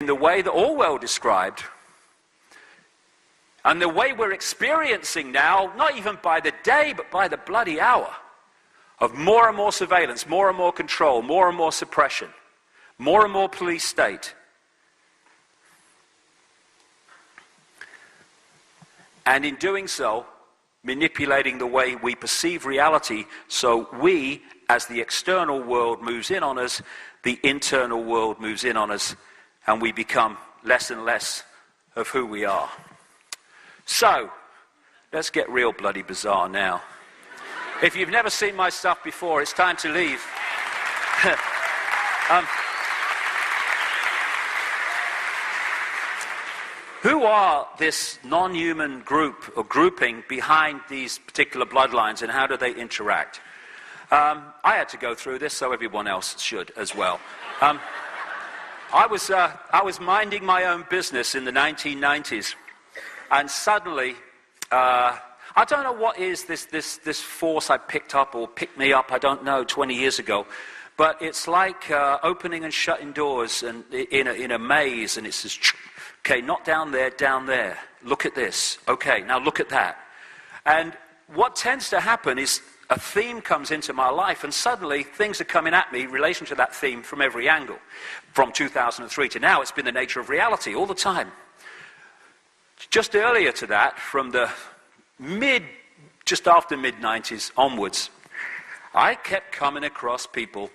the way that Orwell described, and the way we're experiencing now, not even by the day, but by the bloody hour, of more and more surveillance, more and more control, more and more suppression, more and more police state. And in doing so, manipulating the way we perceive reality, so we, as the external world moves in on us, the internal world moves in on us, and we become less and less of who we are. So, let's get real bloody bizarre now. If you've never seen my stuff before, it's time to leave. Who are this non-human group or grouping behind these particular bloodlines, and how do they interact? I had to go through this, so everyone else should as well. I was minding my own business in the 1990s, and suddenly, I don't know what is this force I picked up or picked me up, I don't know, 20 years ago. But it's like opening and shutting doors and in a maze, and it says, okay, not down there, down there. Look at this. Okay, now look at that. And what tends to happen is a theme comes into my life, and suddenly things are coming at me in relation to that theme from every angle. From 2003 to now, it's been the nature of reality all the time. Just earlier to that, from the just after mid-90s onwards, I kept coming across people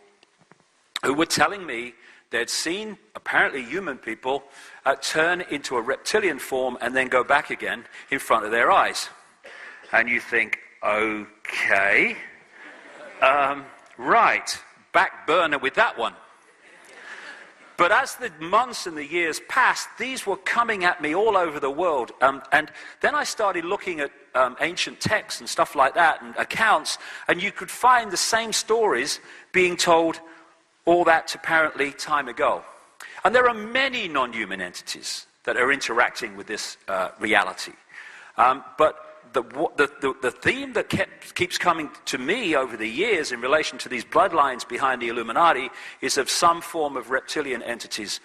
who were telling me they'd seen, apparently human people, turn into a reptilian form and then go back again in front of their eyes. And you think, okay, right, back burner with that one. But as the months and the years passed, these were coming at me all over the world. And then I started looking at ancient texts and stuff like that, and accounts, and you could find the same stories being told all that apparently time ago. And there are many non-human entities that are interacting with this reality. But the theme that keeps coming to me over the years in relation to these bloodlines behind the Illuminati is of some form of reptilian entities,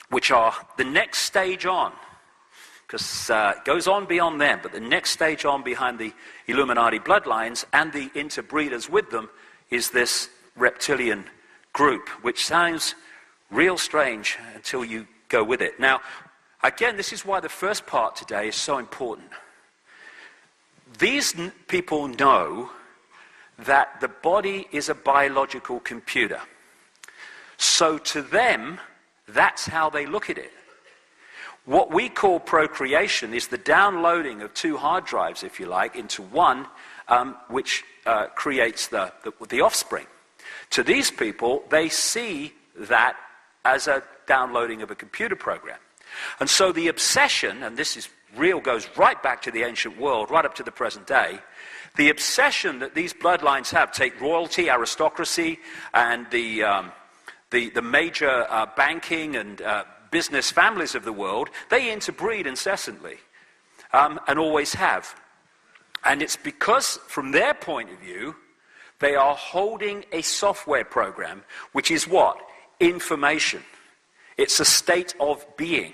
which are the next stage on, because it goes on beyond them, but the next stage on behind the Illuminati bloodlines and the interbreeders with them is this reptilian group, which sounds real strange until you go with it. Now, again, this is why the first part today is so important. These people know that the body is a biological computer. So to them, that's how they look at it. What we call procreation is the downloading of two hard drives, if you like, into one, which creates the offspring. To these people, they see that as a downloading of a computer program. And so the obsession, and this is real, goes right back to the ancient world, right up to the present day, the obsession that these bloodlines have, take royalty, aristocracy, and the major banking and business families of the world, they interbreed incessantly, and always have. And it's because, from their point of view, they are holding a software program, which is what? Information. It's a state of being.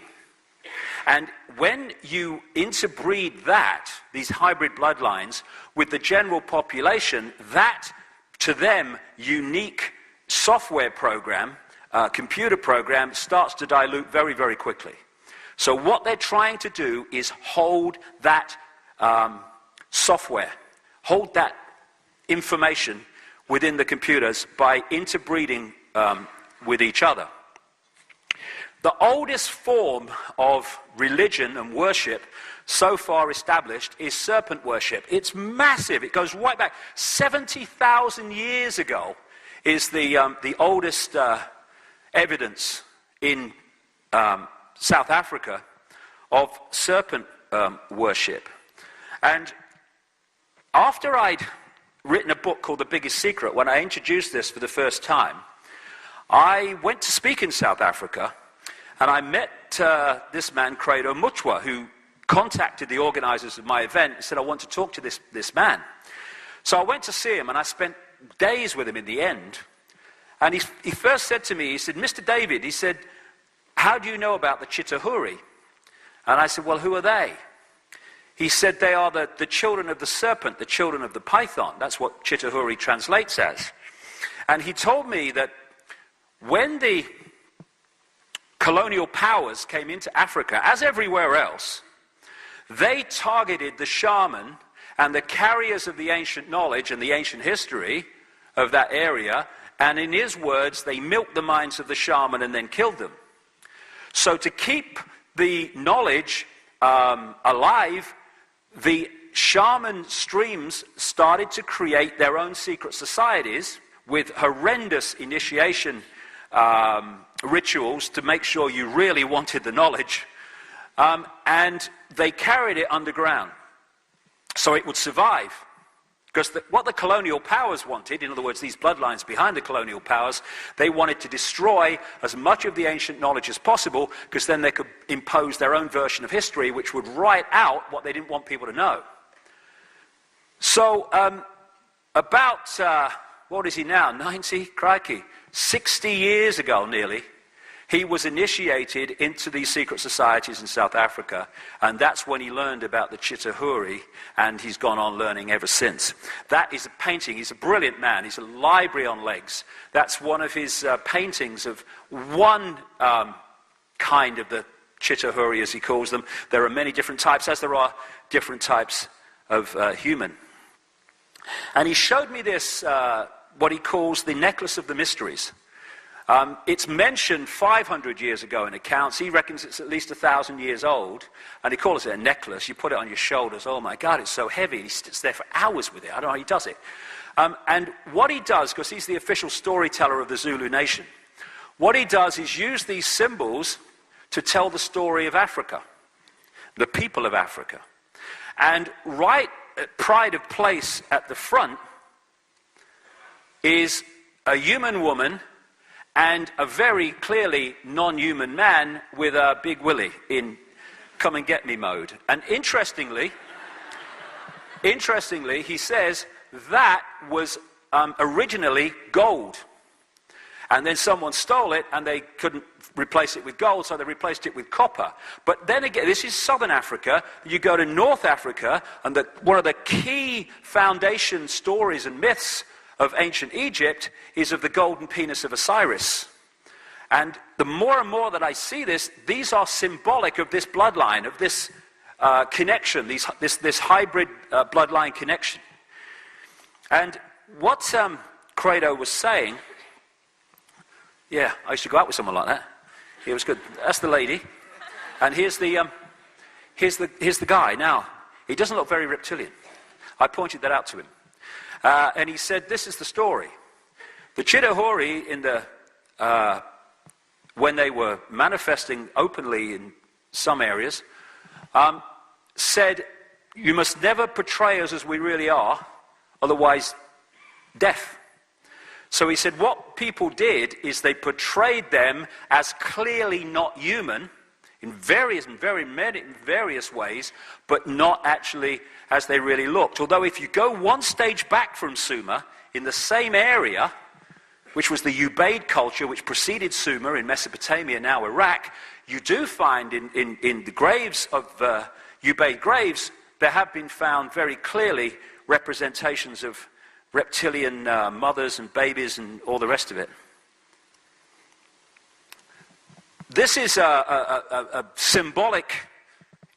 And when you interbreed that, these hybrid bloodlines, with the general population, that, to them, unique software program, computer program, starts to dilute very, very quickly. So what they're trying to do is hold that software, hold that information within the computers by interbreeding with each other. The oldest form of religion and worship so far established is serpent worship. It's massive. It goes right back. 70,000 years ago is the oldest evidence in South Africa of serpent worship. And after I'd written a book called The Biggest Secret, when I introduced this for the first time, I went to speak in South Africa, and I met this man, Credo Mutwa, who contacted the organizers of my event and said, I want to talk to this man. So I went to see him, and I spent days with him in the end. And he first said to me, he said, Mr. David, he said, how do you know about the Chitauri? And I said, well, who are they? He said they are the children of the serpent, the children of the python. That's what Chitauri translates as. And he told me that when the colonial powers came into Africa, as everywhere else, they targeted the shaman and the carriers of the ancient knowledge and the ancient history of that area, and in his words, they milked the minds of the shaman and then killed them. So to keep the knowledge alive, the shaman streams started to create their own secret societies with horrendous initiation rituals to make sure you really wanted the knowledge, and they carried it underground so it would survive. Because what the colonial powers wanted, in other words, these bloodlines behind the colonial powers, they wanted to destroy as much of the ancient knowledge as possible, because then they could impose their own version of history, which would write out what they didn't want people to know. So, what is he now, 90? Crikey. 60 years ago, nearly, he was initiated into these secret societies in South Africa, and that's when he learned about the Chitauri, and he's gone on learning ever since. That is a painting. He's a brilliant man. He's a library on legs. That's one of his paintings of one kind of the Chitauri, as he calls them. There are many different types, as there are different types of human. And he showed me this, what he calls the necklace of the mysteries. It's mentioned 500 years ago in accounts. He reckons it's at least 1,000 years old, and he calls it a necklace. You put it on your shoulders. Oh my God, it's so heavy. And he sits there for hours with it. I don't know how he does it. And what he does, because he's the official storyteller of the Zulu nation, what he does is use these symbols to tell the story of Africa, the people of Africa. And right at pride of place at the front is a human woman and a very clearly non-human man with a big willy in come and get me mode. And interestingly, he says that was originally gold. And then someone stole it and they couldn't replace it with gold, so they replaced it with copper. But then again, this is southern Africa. You go to North Africa, and one of the key foundation stories and myths of ancient Egypt is of the golden penis of Osiris. And the more and more that I see this, these are symbolic of this bloodline, of this connection, this hybrid bloodline connection. And what Credo was saying, yeah, I used to go out with someone like that. It was good. That's the lady. And here's the guy. Now, he doesn't look very reptilian. I pointed that out to him. And he said, this is the story. The Chitauri, when they were manifesting openly in some areas, said, you must never portray us as we really are, otherwise death. So he said what people did is they portrayed them as clearly not human in various ways, but not actually as they really looked. Although if you go one stage back from Sumer, in the same area, which was the Ubaid culture which preceded Sumer in Mesopotamia, now Iraq, you do find in the graves of Ubaid graves, there have been found very clearly representations of reptilian mothers and babies and all the rest of it. This is a symbolic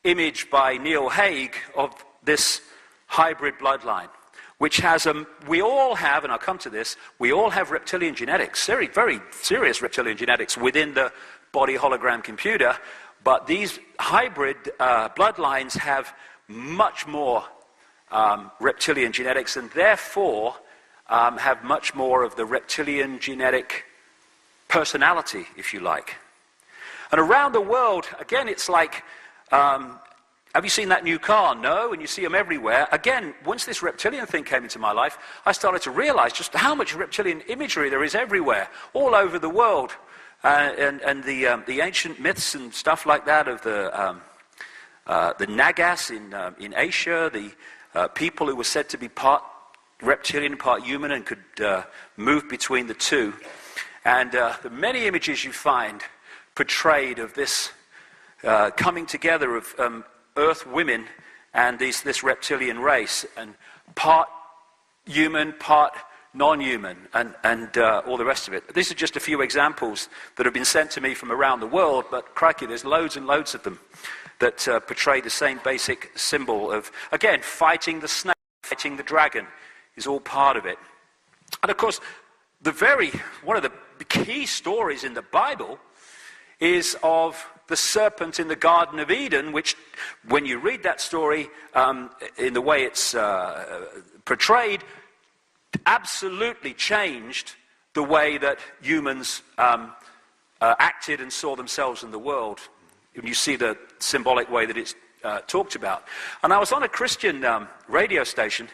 image by Neil Haig of this hybrid bloodline, which has we all have, and I'll come to this, we all have reptilian genetics, very, very serious reptilian genetics within the body hologram computer, but these hybrid bloodlines have much more reptilian genetics, and therefore have much more of the reptilian genetic personality, if you like. And around the world, again, it's like, have you seen that new car? No, and you see them everywhere. Again, once this reptilian thing came into my life, I started to realize just how much reptilian imagery there is everywhere, all over the world. And the ancient myths and stuff like that of the Nagas in Asia, the people who were said to be part reptilian, part human, and could move between the two. And the many images you find portrayed of this coming together of earth women and this reptilian race, and part human, part non-human, and all the rest of it. These are just a few examples that have been sent to me from around the world, but crikey, there's loads and loads of them that portray the same basic symbol of, again, fighting the snake, fighting the dragon is all part of it. And of course, one of the key stories in the Bible is of the serpent in the Garden of Eden, which, when you read that story in the way it's portrayed, absolutely changed the way that humans acted and saw themselves in the world. You see the symbolic way that it's talked about. And I was on a Christian radio station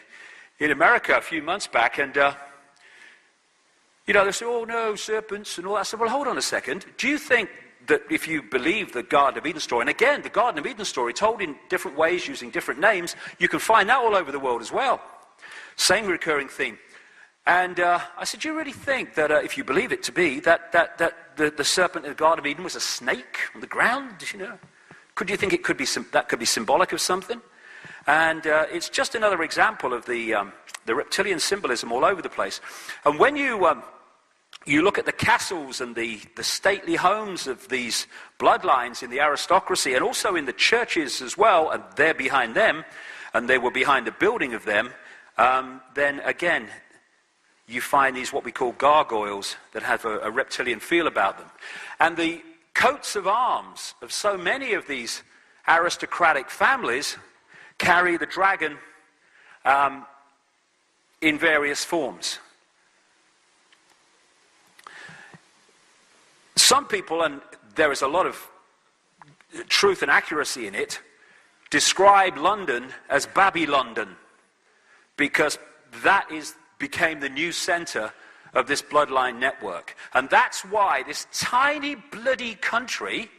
in America a few months back, and they say, oh no, serpents and all that. I said, well, hold on a second. Do you think that if you believe the Garden of Eden story, and again, the Garden of Eden story told in different ways using different names, you can find that all over the world as well. Same recurring theme. And I said, do you really think that if you believe it to be, that the serpent in the Garden of Eden was a snake on the ground? Could you think it could be that could be symbolic of something? And it's just another example of the reptilian symbolism all over the place. And when you look at the castles and the stately homes of these bloodlines in the aristocracy, and also in the churches as well, and they're behind them, and they were behind the building of them, then again, you find these what we call gargoyles that have a reptilian feel about them. And the coats of arms of so many of these aristocratic families carry the dragon in various forms. Some people, and there is a lot of truth and accuracy in it, describe London as Babylondon, because that became the new center of this bloodline network. And that's why this tiny bloody country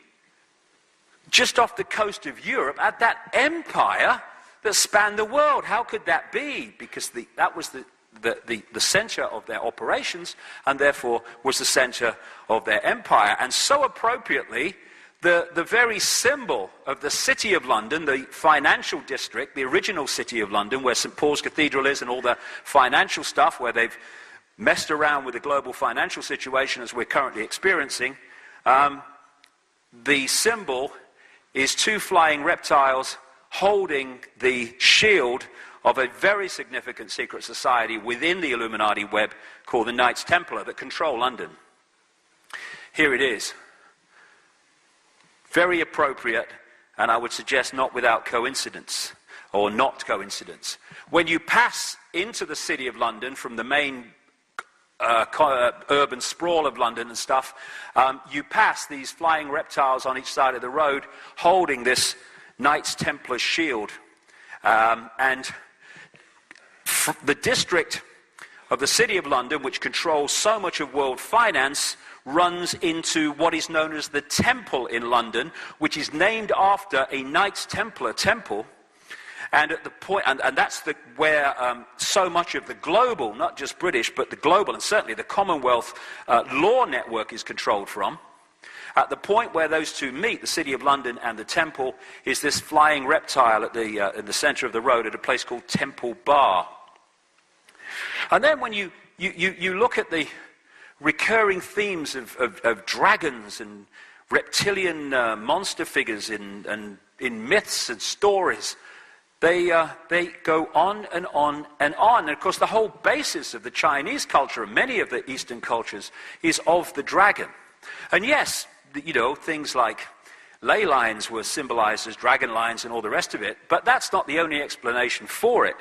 just off the coast of Europe had that empire that spanned the world. How could that be? Because that was the center of their operations, and therefore was the center of their empire. And so appropriately, the very symbol of the City of London, the financial district, the original City of London, where St. Paul's Cathedral is and all the financial stuff, where they've messed around with the global financial situation as we're currently experiencing, the symbol is two flying reptiles holding the shield of a very significant secret society within the Illuminati web called the Knights Templar that control London. Here it is. Very appropriate, and I would suggest not without coincidence, or not coincidence. When you pass into the City of London from the main urban sprawl of London and stuff, you pass these flying reptiles on each side of the road holding this Knights Templar shield. And the district of the City of London, which controls so much of world finance, runs into what is known as the Temple in London, which is named after a Knights Templar temple. And at the point, and that's where so much of the global, not just British, but the global and certainly the Commonwealth law network is controlled from. At the point where those two meet, the City of London and the Temple, is this flying reptile at in the center of the road at a place called Temple Bar. And then when you look at the recurring themes of dragons and reptilian monster figures in myths and stories, they go on and on and on. And of course, the whole basis of the Chinese culture and many of the Eastern cultures is of the dragon. And yes, things like ley lines were symbolized as dragon lines and all the rest of it, but that's not the only explanation for it.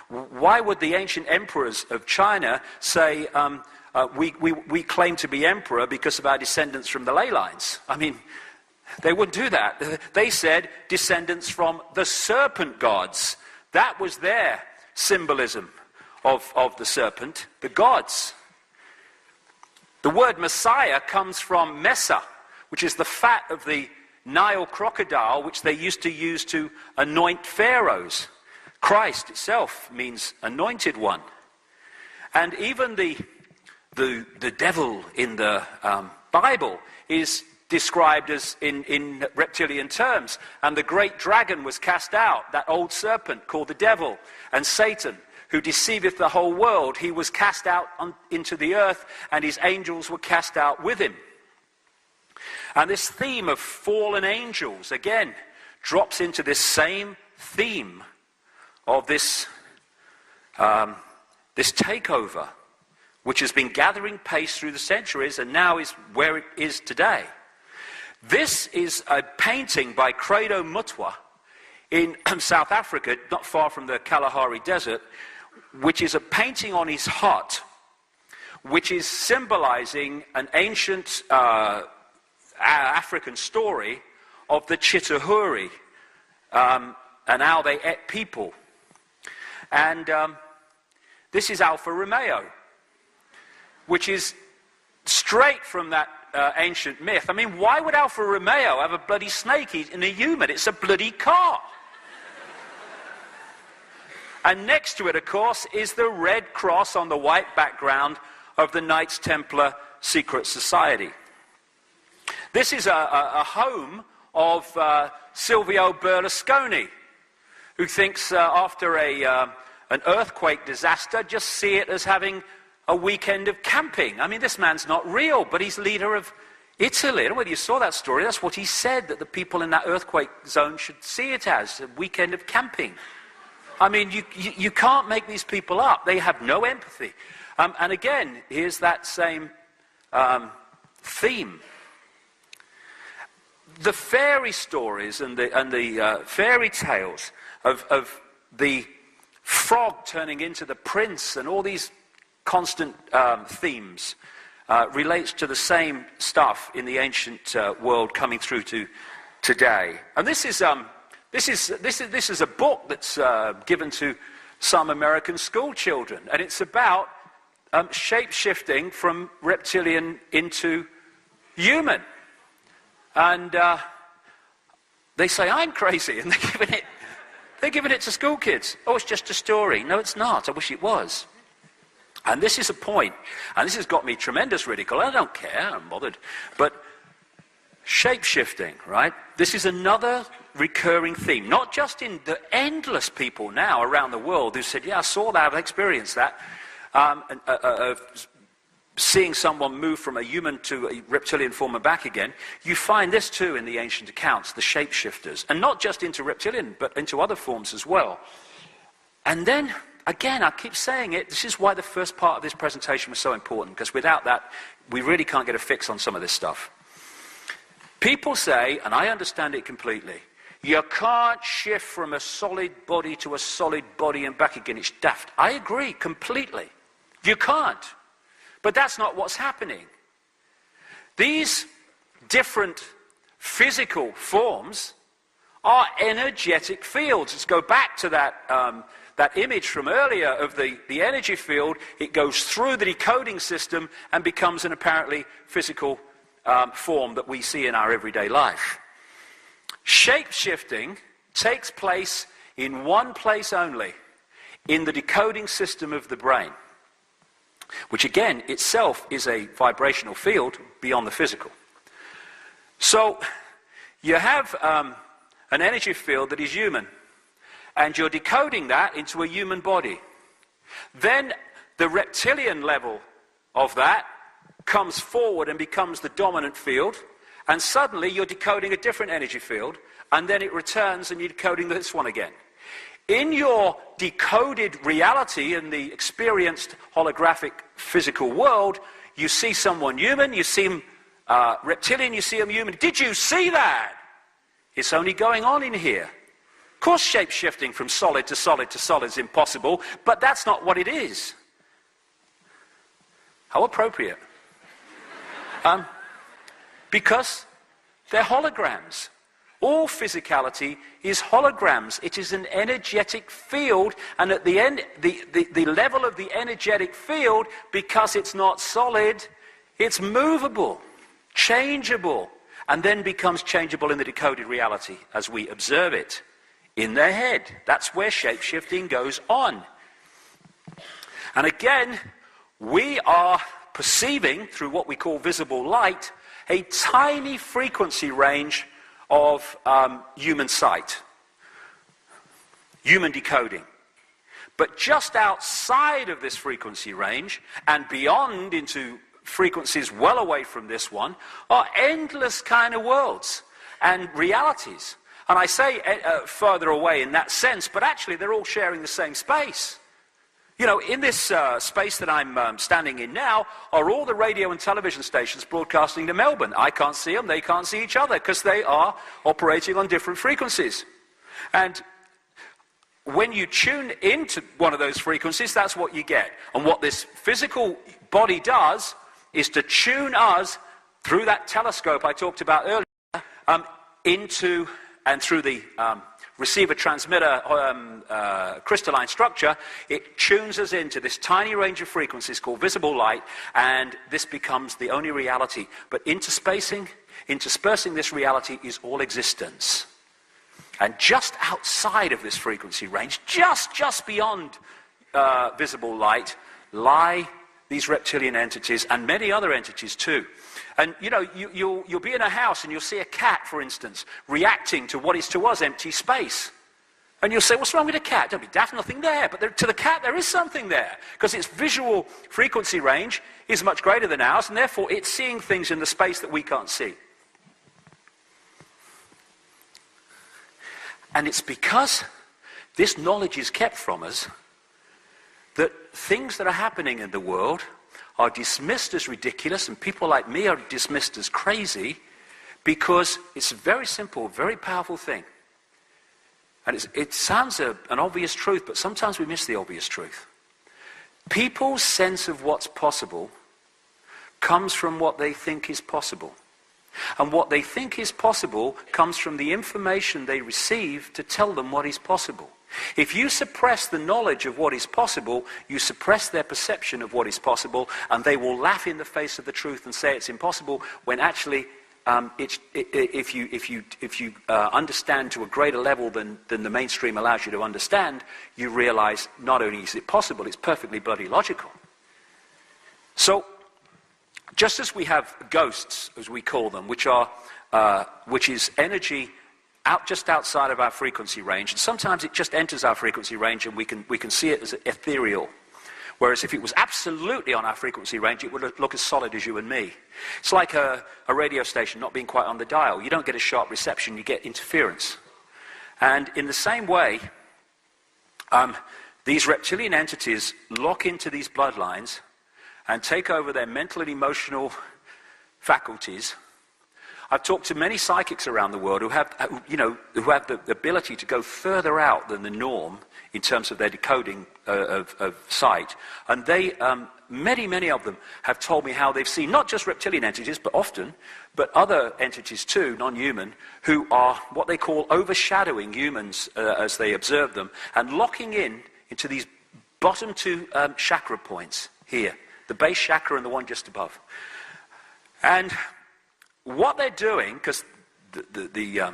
Why would the ancient emperors of China say, we claim to be emperor because of our descendants from the ley lines? I mean, they wouldn't do that. They said descendants from the serpent gods. That was their symbolism of the serpent, the gods. The word Messiah comes from Messa, which is the fat of the Nile crocodile, which they used to use to anoint pharaohs. Christ itself means anointed one. And even the devil in the Bible is described as in reptilian terms. And the great dragon was cast out, that old serpent called the devil, and Satan, who deceiveth the whole world. He was cast out into the earth, and his angels were cast out with him. And this theme of fallen angels, again, drops into this same theme of this takeover, which has been gathering pace through the centuries and now is where it is today. This is a painting by Credo Mutwa in South Africa, not far from the Kalahari Desert, which is a painting on his hut, which is symbolizing an ancient African story of the Chitahuri and how they ate people. And this is Alfa Romeo, which is straight from that ancient myth. I mean, why would Alfa Romeo have a bloody snake in a human? It's a bloody car. And next to it, of course, is the red cross on the white background of the Knights Templar Secret Society. This is a home of Silvio Berlusconi, who thinks after an earthquake disaster, just see it as having a weekend of camping. I mean, this man's not real, but he's leader of Italy. I don't know whether you saw that story. That's what he said, that the people in that earthquake zone should see it as, a weekend of camping. I mean, you can't make these people up. They have no empathy. And again, here's that same theme. The fairy stories and the fairy tales of the frog turning into the prince and all these constant themes relates to the same stuff in the ancient world coming through to today. And this is a book that's given to some American school children, and it's about shape-shifting from reptilian into human. And they say, I'm crazy, and they're giving it to school kids. Oh, it's just a story. No, it's not. I wish it was. And this is a point, and this has got me tremendous ridicule. I don't care, I'm not bothered. But shape-shifting, right? This is another recurring theme, not just in the endless people now around the world who said, yeah, I saw that, I've experienced that, seeing someone move from a human to a reptilian form and back again. You find this too in the ancient accounts, the shapeshifters, and not just into reptilian, but into other forms as well. And then, again, I keep saying it, this is why the first part of this presentation was so important, because without that, we really can't get a fix on some of this stuff. People say, and I understand it completely, you can't shift from a solid body to a solid body and back again. It's daft. I agree completely. You can't. But that's not what's happening. These different physical forms are energetic fields. Let's go back to that image from earlier of the energy field. It goes through the decoding system and becomes an apparently physical form that we see in our everyday life. Shape-shifting takes place in one place only, in the decoding system of the brain, which again itself is a vibrational field beyond the physical. So you have an energy field that is human, and you're decoding that into a human body. Then the reptilian level of that comes forward and becomes the dominant field, and suddenly you're decoding a different energy field, and then it returns and you're decoding this one again. In your decoded reality in the experienced holographic physical world, you see someone human, you see him reptilian, you see him human. Did you see that? It's only going on in here. Of course, shape-shifting from solid to solid to solid is impossible, but that's not what it is. How appropriate. Because they're holograms. All physicality is holograms. It is an energetic field, and at the end, the level of the energetic field, because it's not solid, it's movable, changeable, and then becomes changeable in the decoded reality as we observe it in their head. That's where shape-shifting goes on. And again, we are perceiving, through what we call visible light, a tiny frequency range of human sight, human decoding. But just outside of this frequency range and beyond into frequencies well away from this one are endless kind of worlds and realities. And I say further away in that sense, but actually they're all sharing the same space. You know, in this space that I'm standing in now are all the radio and television stations broadcasting to Melbourne. I can't see them, they can't see each other because they are operating on different frequencies. And when you tune into one of those frequencies, that's what you get. And what this physical body does is to tune us through that telescope I talked about earlier into and through the receiver-transmitter crystalline structure, it tunes us into this tiny range of frequencies called visible light, and this becomes the only reality. But interspersing this reality is all existence. And just outside of this frequency range, just beyond visible light, lie these reptilian entities and many other entities too. And you know, you'll be in a house and you'll see a cat, for instance, reacting to what is to us empty space. And you'll say, what's wrong with a cat? Don't be daft, nothing there. But to the cat there is something there, because its visual frequency range is much greater than ours, and therefore it's seeing things in the space that we can't see. And it's because this knowledge is kept from us that things that are happening in the world are dismissed as ridiculous, and people like me are dismissed as crazy, because it's a very simple, very powerful thing. And it sounds an obvious truth, but sometimes we miss the obvious truth. People's sense of what's possible comes from what they think is possible. And what they think is possible comes from the information they receive to tell them what is possible. If you suppress the knowledge of what is possible, you suppress their perception of what is possible, and they will laugh in the face of the truth and say it's impossible, when actually, if you understand to a greater level than the mainstream allows you to understand, you realize not only is it possible, it's perfectly bloody logical. So, just as we have ghosts, as we call them, which is energy just outside of our frequency range, and sometimes it just enters our frequency range and we can see it as ethereal. Whereas if it was absolutely on our frequency range, it would look as solid as you and me. It's like a radio station not being quite on the dial. You don't get a sharp reception, you get interference. And in the same way, these reptilian entities lock into these bloodlines and take over their mental and emotional faculties. I've talked to many psychics around the world who have the ability to go further out than the norm in terms of their decoding of sight. And they, many of them have told me how they've seen not just reptilian entities, but other entities too, non-human, who are what they call overshadowing humans as they observe them, and locking into these bottom two chakra points here. The base chakra and the one just above. And what they're doing, because the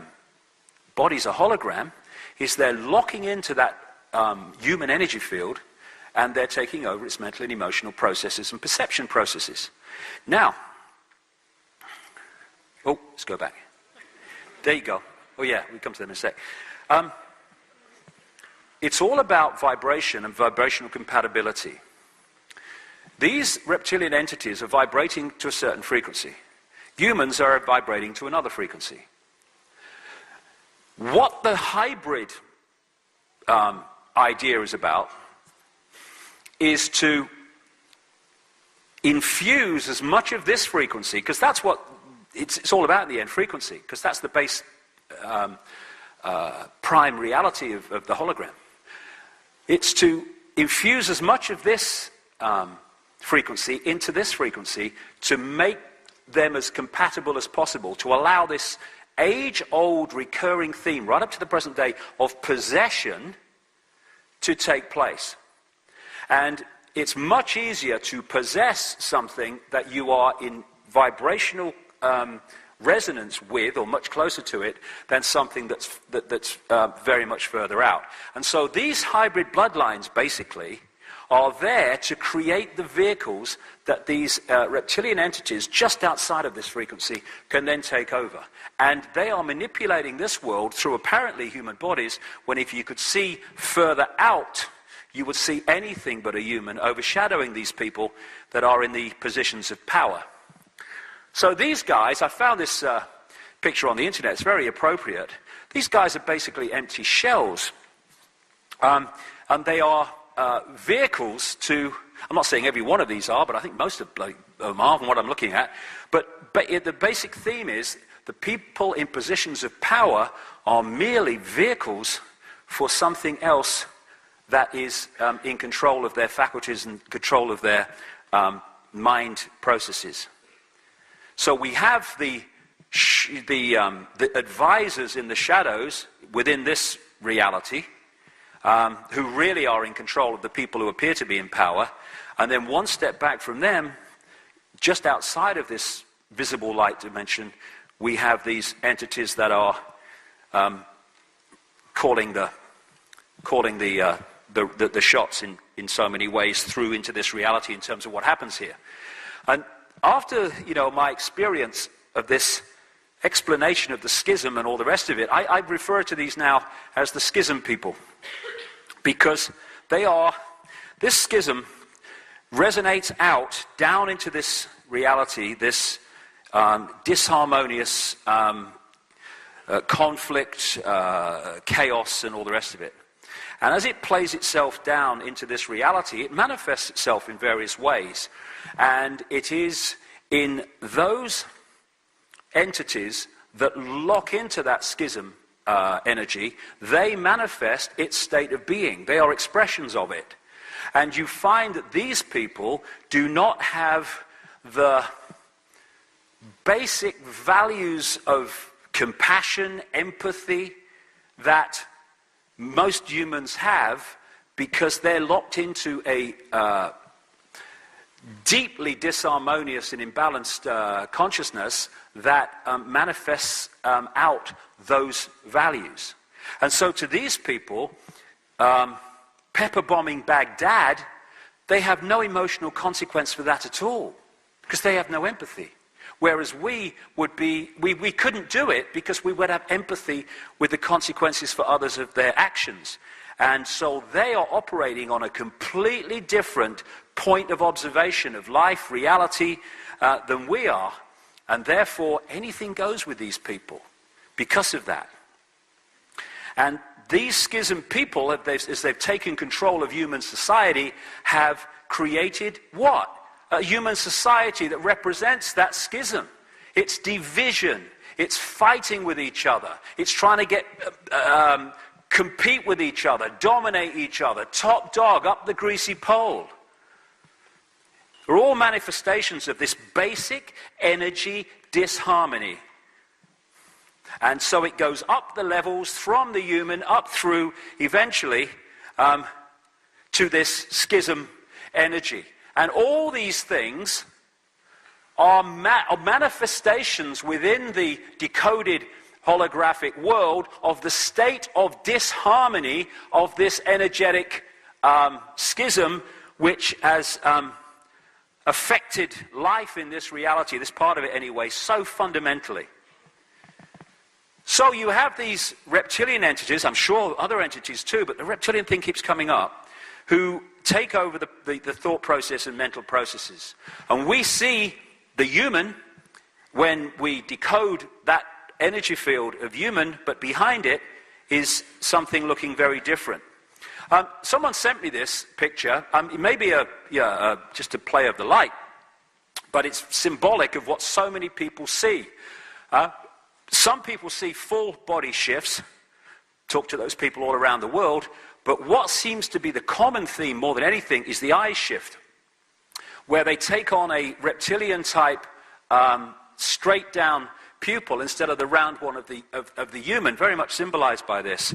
body's a hologram, is they're locking into that human energy field, and they're taking over its mental and emotional processes and perception processes. Now, let's go back. There you go. Oh yeah, we'll come to them in a sec. It's all about vibration and vibrational compatibility. These reptilian entities are vibrating to a certain frequency. Humans are vibrating to another frequency. What the hybrid idea is about is to infuse as much of this frequency, because that's what it's all about in the end, frequency, because that's the base prime reality of the hologram. It's to infuse as much of this frequency into this frequency to make them as compatible as possible, to allow this age-old recurring theme right up to the present day of possession to take place. And it's much easier to possess something that you are in vibrational resonance with, or much closer to it, than something that's very much further out. And so these hybrid bloodlines basically are there to create the vehicles that these reptilian entities just outside of this frequency can then take over. And they are manipulating this world through apparently human bodies, when if you could see further out, you would see anything but a human overshadowing these people that are in the positions of power. So these guys, I found this picture on the internet, it's very appropriate. These guys are basically empty shells. And they are vehicles to, I'm not saying every one of these are, but I think most of them are from what I'm looking at. But the basic theme is the people in positions of power are merely vehicles for something else that is in control of their faculties and control of their mind processes. So we have the advisors in the shadows within this reality, who really are in control of the people who appear to be in power. And then one step back from them, just outside of this visible light dimension, we have these entities that are calling the shots in so many ways through into this reality in terms of what happens here. And after, my experience of this explanation of the schism and all the rest of it, I refer to these now as the schism people. Because this schism resonates out down into this reality, this disharmonious conflict, chaos, and all the rest of it. And as it plays itself down into this reality, it manifests itself in various ways. And it is in those entities that lock into that schism energy, they manifest its state of being. They are expressions of it. And you find that these people do not have the basic values of compassion, empathy that most humans have, because they're locked into a deeply disharmonious and imbalanced consciousness that manifests out those values. And so to these people, pepper bombing Baghdad, they have no emotional consequence for that at all, because they have no empathy. Whereas we couldn't do it because we would have empathy with the consequences for others of their actions. And so they are operating on a completely different point of observation of life, reality, than we are. And therefore, anything goes with these people because of that. And these schism people, as they've taken control of human society, have created what? A human society that represents that schism. It's division. It's fighting with each other. It's trying to compete with each other, dominate each other, top dog, up the greasy pole. They're all manifestations of this basic energy disharmony. And so it goes up the levels from the human up through, eventually, to this schism energy. And all these things are manifestations within the decoded holographic world of the state of disharmony of this energetic schism, which has affected life in this reality, this part of it anyway, so fundamentally. So you have these reptilian entities, I'm sure other entities too, but the reptilian thing keeps coming up, who take over the thought process and mental processes. And we see the human, when we decode that energy field of human, but behind it is something looking very different. Someone sent me this picture. It may be just a play of the light, but it's symbolic of what so many people see. Some people see full body shifts. Talk to those people all around the world. But what seems to be the common theme more than anything is the eye shift, where they take on a reptilian type straight down pupil instead of the round one of the human, very much symbolized by this.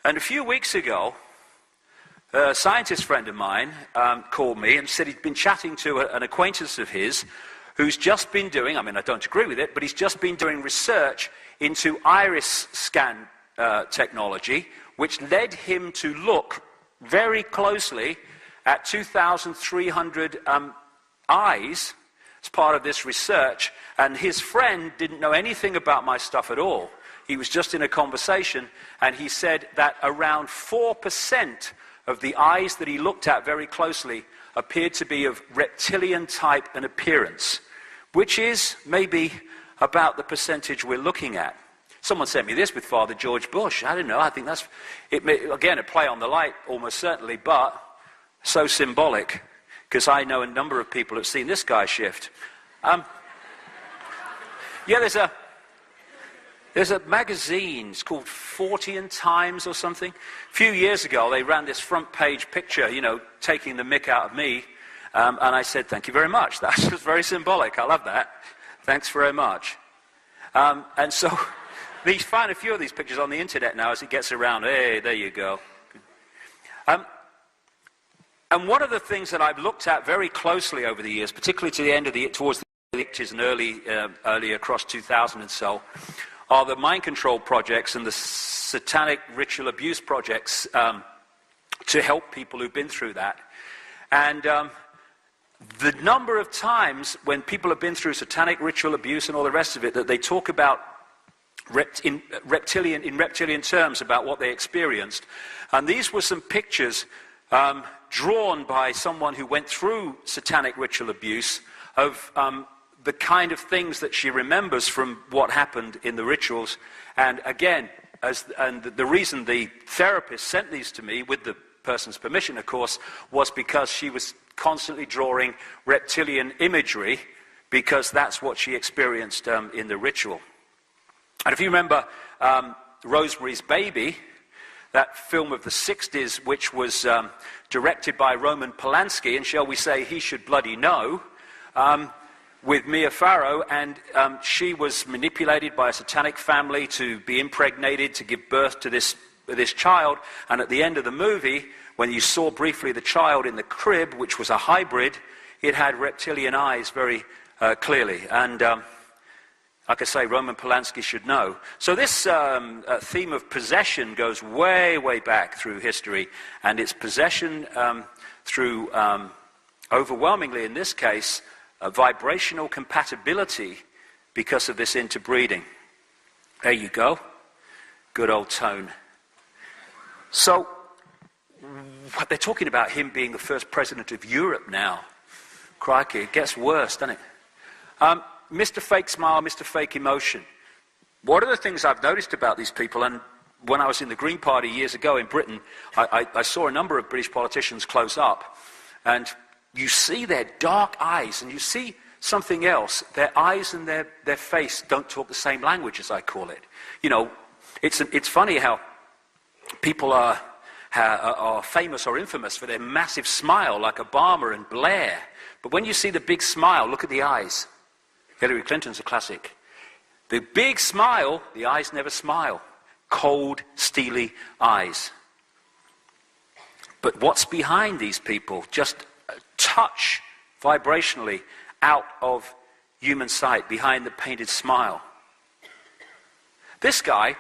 And a few weeks ago, a scientist friend of mine called me and said he'd been chatting to an acquaintance of his who's just been doing, I don't agree with it, but he's just been doing research into iris scan technology, which led him to look very closely at 2,300 eyes as part of this research, and his friend didn't know anything about my stuff at all. He was just in a conversation, and he said that around 4% of the eyes that he looked at very closely appeared to be of reptilian type and appearance, which is maybe about the percentage we're looking at. Someone sent me this with Father George Bush. I don't know, I think that's, again, a play on the light, almost certainly, but so symbolic, because I know a number of people have seen this guy shift. Yeah, there's a magazine, it's called 40 Times or something. A few years ago, they ran this front page picture, taking the mick out of me, and I said, thank you very much. That's just very symbolic. I love that. Thanks very much. And so, you find a few of these pictures on the internet now as it gets around. Hey, there you go. And one of the things that I've looked at very closely over the years, particularly to the end of towards the 80s and early across 2000 and so, are the mind control projects and the satanic ritual abuse projects to help people who've been through that. And the number of times when people have been through satanic ritual abuse and all the rest of it, that they talk about in reptilian terms about what they experienced. And these were some pictures drawn by someone who went through satanic ritual abuse of the kind of things that she remembers from what happened in the rituals. And again, the reason the therapist sent these to me, with the person's permission, of course, was because she was constantly drawing reptilian imagery, because that's what she experienced in the ritual. And if you remember Rosemary's Baby, that film of the 60s, which was directed by Roman Polanski, and shall we say he should bloody know, with Mia Farrow, and she was manipulated by a satanic family to be impregnated, to give birth to this child, and at the end of the movie, when you saw briefly the child in the crib, which was a hybrid, it had reptilian eyes very clearly, and like I say, Roman Polanski should know. So this theme of possession goes way, way back through history, and it's possession through, overwhelmingly in this case, vibrational compatibility because of this interbreeding. There you go. Good old tone. So, they're talking about him being the first president of Europe now. Crikey, it gets worse, doesn't it? Mr. Fake Smile, Mr. Fake Emotion. What are the things I've noticed about these people? And when I was in the Green Party years ago in Britain, I saw a number of British politicians close up. And you see their dark eyes, and you see something else. Their eyes and their face don't talk the same language, as I call it. It's funny how people are famous or infamous for their massive smile, like Obama and Blair. But when you see the big smile, look at the eyes. Hillary Clinton's a classic. The big smile, the eyes never smile. Cold, steely eyes. But what's behind these people? Just a touch, vibrationally, out of human sight, behind the painted smile. This guy,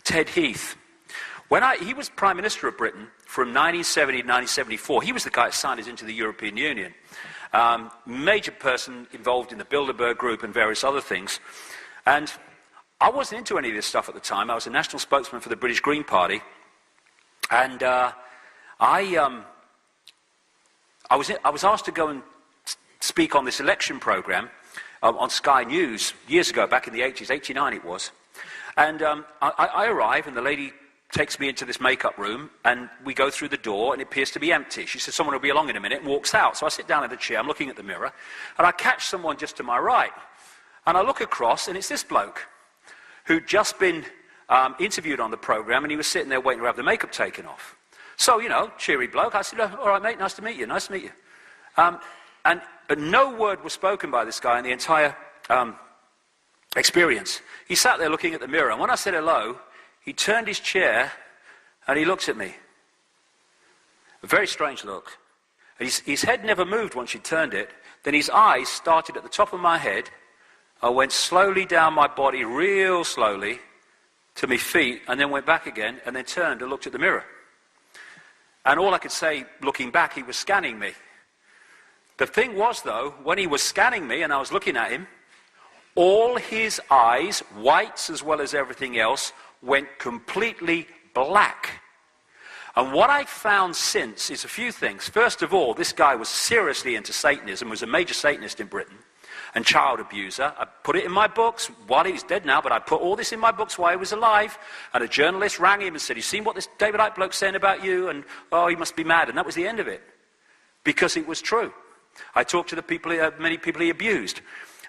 Ted Heath, he was Prime Minister of Britain from 1970 to 1974. He was the guy that signed us into the European Union. Major person involved in the Bilderberg Group and various other things. And I wasn't into any of this stuff at the time. I was a national spokesman for the British Green Party. And I was asked to go and speak on this election program on Sky News years ago, back in the 80s, 89 it was. And I arrive, and the lady takes me into this makeup room, and we go through the door, and it appears to be empty. She says, someone will be along in a minute, and walks out. So I sit down in the chair, I'm looking at the mirror, and I catch someone just to my right. And I look across, and it's this bloke who'd just been interviewed on the program, and he was sitting there waiting to have the makeup taken off. So, cheery bloke. I said, oh, all right, mate, nice to meet you, nice to meet you. And no word was spoken by this guy in the entire experience. He sat there looking at the mirror, and when I said hello, he turned his chair, and he looked at me. A very strange look. His head never moved once he turned it. Then his eyes started at the top of my head. I went slowly down my body, real slowly, to my feet, and then went back again, and then turned and looked at the mirror. And all I could say, looking back, he was scanning me. The thing was, though, when he was scanning me and I was looking at him, all his eyes, whites as well as everything else, went completely black. And what I found since is a few things. First of all, this guy was seriously into Satanism, was a major Satanist in Britain, and child abuser. I put it in my books while he's dead now, but I put all this in my books while he was alive. And a journalist rang him and said, "You seen what this David Icke bloke's saying about you?" And, "Oh, he must be mad." And that was the end of it, because it was true. I talked to the people, many people he abused.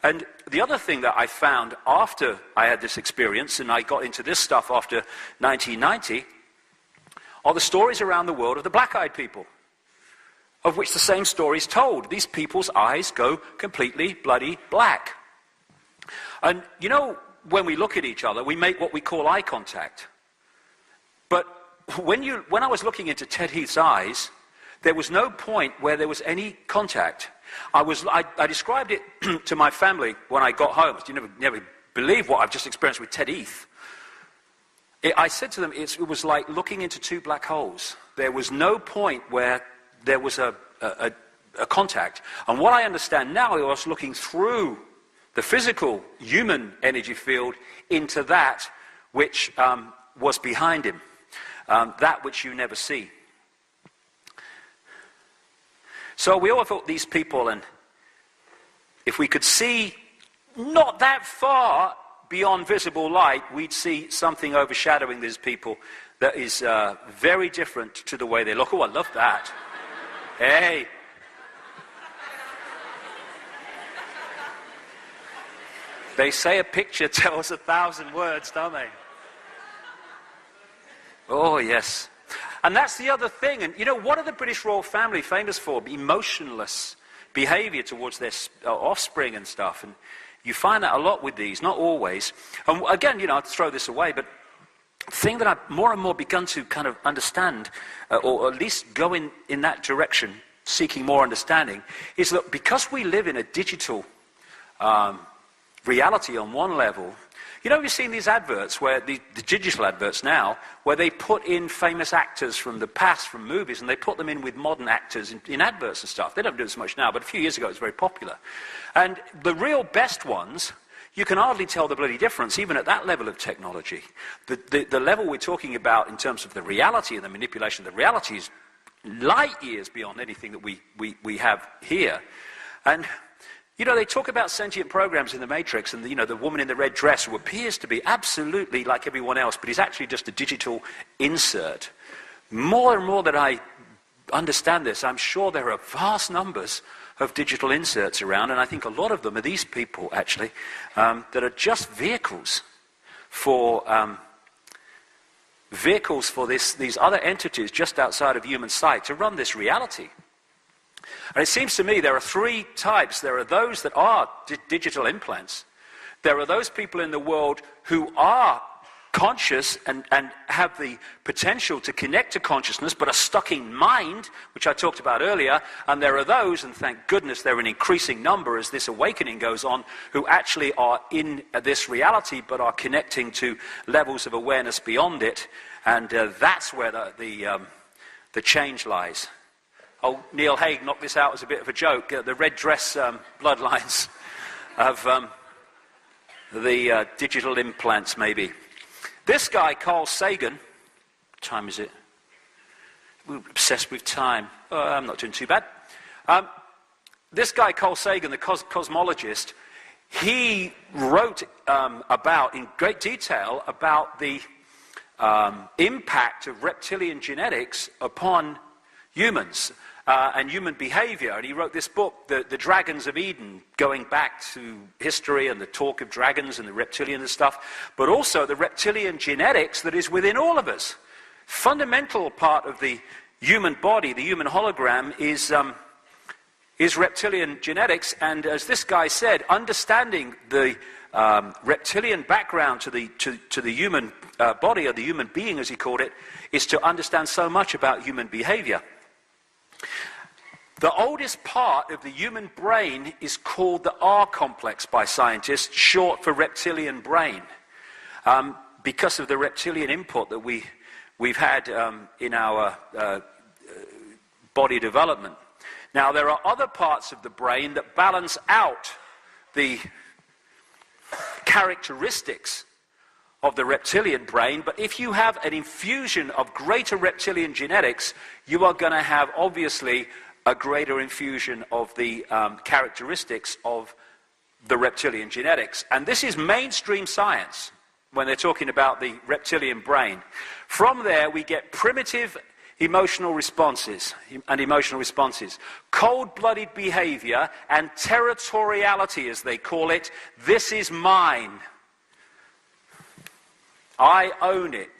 And the other thing that I found after I had this experience, and I got into this stuff after 1990, are the stories around the world of the black-eyed people, of which the same story is told. These people's eyes go completely bloody black. And you know, when we look at each other, we make what we call eye contact. But when I was looking into Ted Heath's eyes, there was no point where there was any contact. I described it to my family when I got home. You never believe what I've just experienced with Ted Heath. I said to them, it was like looking into two black holes. There was no point where there was a contact. And what I understand now, I was looking through the physical human energy field into that which was behind him, that which you never see. So we all thought these people, and if we could see not that far beyond visible light, we'd see something overshadowing these people that is very different to the way they look. Oh, I love that. Hey. They say a picture tells 1,000 words, don't they? Oh, yes. And that's the other thing. And, you know, what are the British royal family famous for? Emotionless behavior towards their offspring and stuff. And you find that a lot with these, not always. And again, you know, I'd throw this away, but the thing that I've more and more begun to kind of understand, or at least go in that direction, seeking more understanding, is that because we live in a digital reality on one level, you know, you've seen these adverts, where the digital adverts now, where they put in famous actors from the past, from movies, and they put them in with modern actors in adverts and stuff. They don't do it so much now, but a few years ago it was very popular. And the real best ones, you can hardly tell the bloody difference, even at that level of technology. The level we're talking about in terms of the reality and the manipulation of the reality is light years beyond anything that we have here. And you know, they talk about sentient programs in the Matrix, and, you know, the woman in the red dress who appears to be absolutely like everyone else, but is actually just a digital insert. More and more that I understand this, I'm sure there are vast numbers of digital inserts around, and I think a lot of them are these people, actually, that are just vehicles for these other entities just outside of human sight to run this reality. And it seems to me there are three types. There are those that are digital implants. There are those people in the world who are conscious and have the potential to connect to consciousness, but are stuck in mind, which I talked about earlier. And there are those, and thank goodness they're an increasing number as this awakening goes on, who actually are in this reality, but are connecting to levels of awareness beyond it. And that's where the change lies. Oh, Neil Haig knocked this out as a bit of a joke. The red dress bloodlines of the digital implants, maybe. This guy, Carl Sagan, what time is it? We're obsessed with time. Oh, I'm not doing too bad. This guy, Carl Sagan, the cosmologist, he wrote about, in great detail, about the impact of reptilian genetics upon humans and human behavior. And he wrote this book, The Dragons of Eden, going back to history and the talk of dragons and the reptilian and stuff, but also the reptilian genetics that is within all of us. Fundamental part of the human body, the human hologram, is reptilian genetics. And as this guy said, understanding the reptilian background to the human body, or the human being as he called it, is to understand so much about human behavior. The oldest part of the human brain is called the R complex by scientists, short for reptilian brain, because of the reptilian input that we've had in our body development. Now, there are other parts of the brain that balance out the characteristics of the reptilian brain, but if you have an infusion of greater reptilian genetics, you are going to have, obviously, a greater infusion of the characteristics of the reptilian genetics. And this is mainstream science when they're talking about the reptilian brain. From there, we get primitive emotional responses, cold-blooded behavior, and territoriality, as they call it. This is mine. I own it.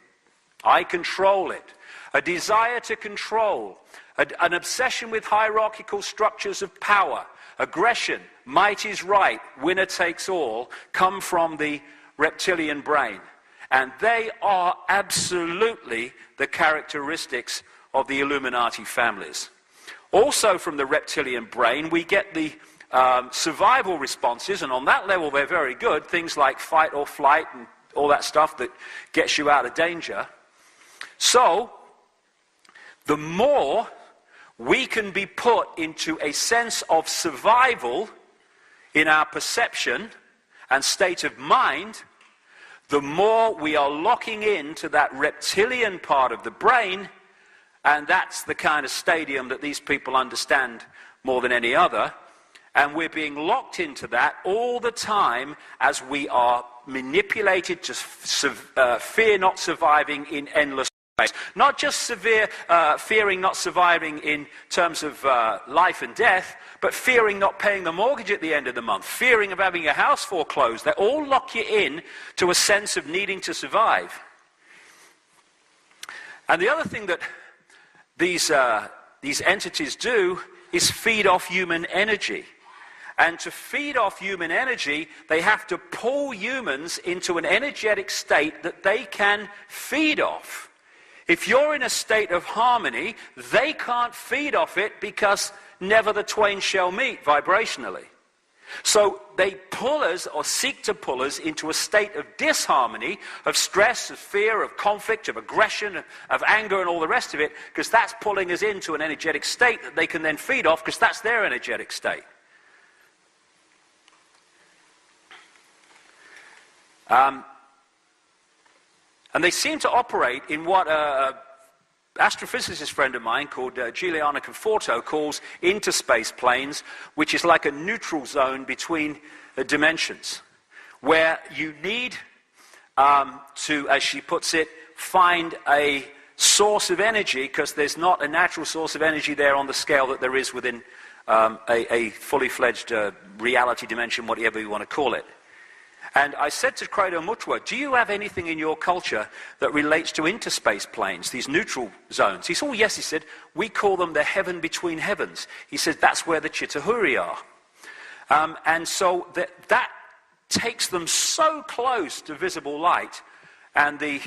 I control it. A desire to control, an obsession with hierarchical structures of power, aggression, might is right, winner takes all, come from the reptilian brain. And they are absolutely the characteristics of the Illuminati families. Also from the reptilian brain, we get the survival responses, and on that level they're very good, things like fight or flight and all that stuff that gets you out of danger. So, the more we can be put into a sense of survival in our perception and state of mind, the more we are locking into that reptilian part of the brain, and that's the kind of stadium that these people understand more than any other, and we're being locked into that all the time as we are manipulated to fear not surviving in endless ways. Not just fearing not surviving in terms of life and death, but fearing not paying the mortgage at the end of the month, fearing of having your house foreclosed. They all lock you in to a sense of needing to survive. And the other thing that these entities do is feed off human energy. And to feed off human energy, they have to pull humans into an energetic state that they can feed off. If you're in a state of harmony, they can't feed off it because never the twain shall meet vibrationally. So they pull us, or seek to pull us, into a state of disharmony, of stress, of fear, of conflict, of aggression, of anger, and all the rest of it, because that's pulling us into an energetic state that they can then feed off, because that's their energetic state. And they seem to operate in what an astrophysicist friend of mine called Giuliano Conforto calls interspace planes, which is like a neutral zone between dimensions, where you need to, as she puts it, find a source of energy, because there's not a natural source of energy there on the scale that there is within a fully fledged reality dimension, whatever you want to call it. And I said to Credo Mutwa, do you have anything in your culture that relates to interspace planes, these neutral zones? He said, oh yes, he said, we call them the heaven between heavens. He said, that's where the Chitahuri are. And so that takes them so close to visible light and the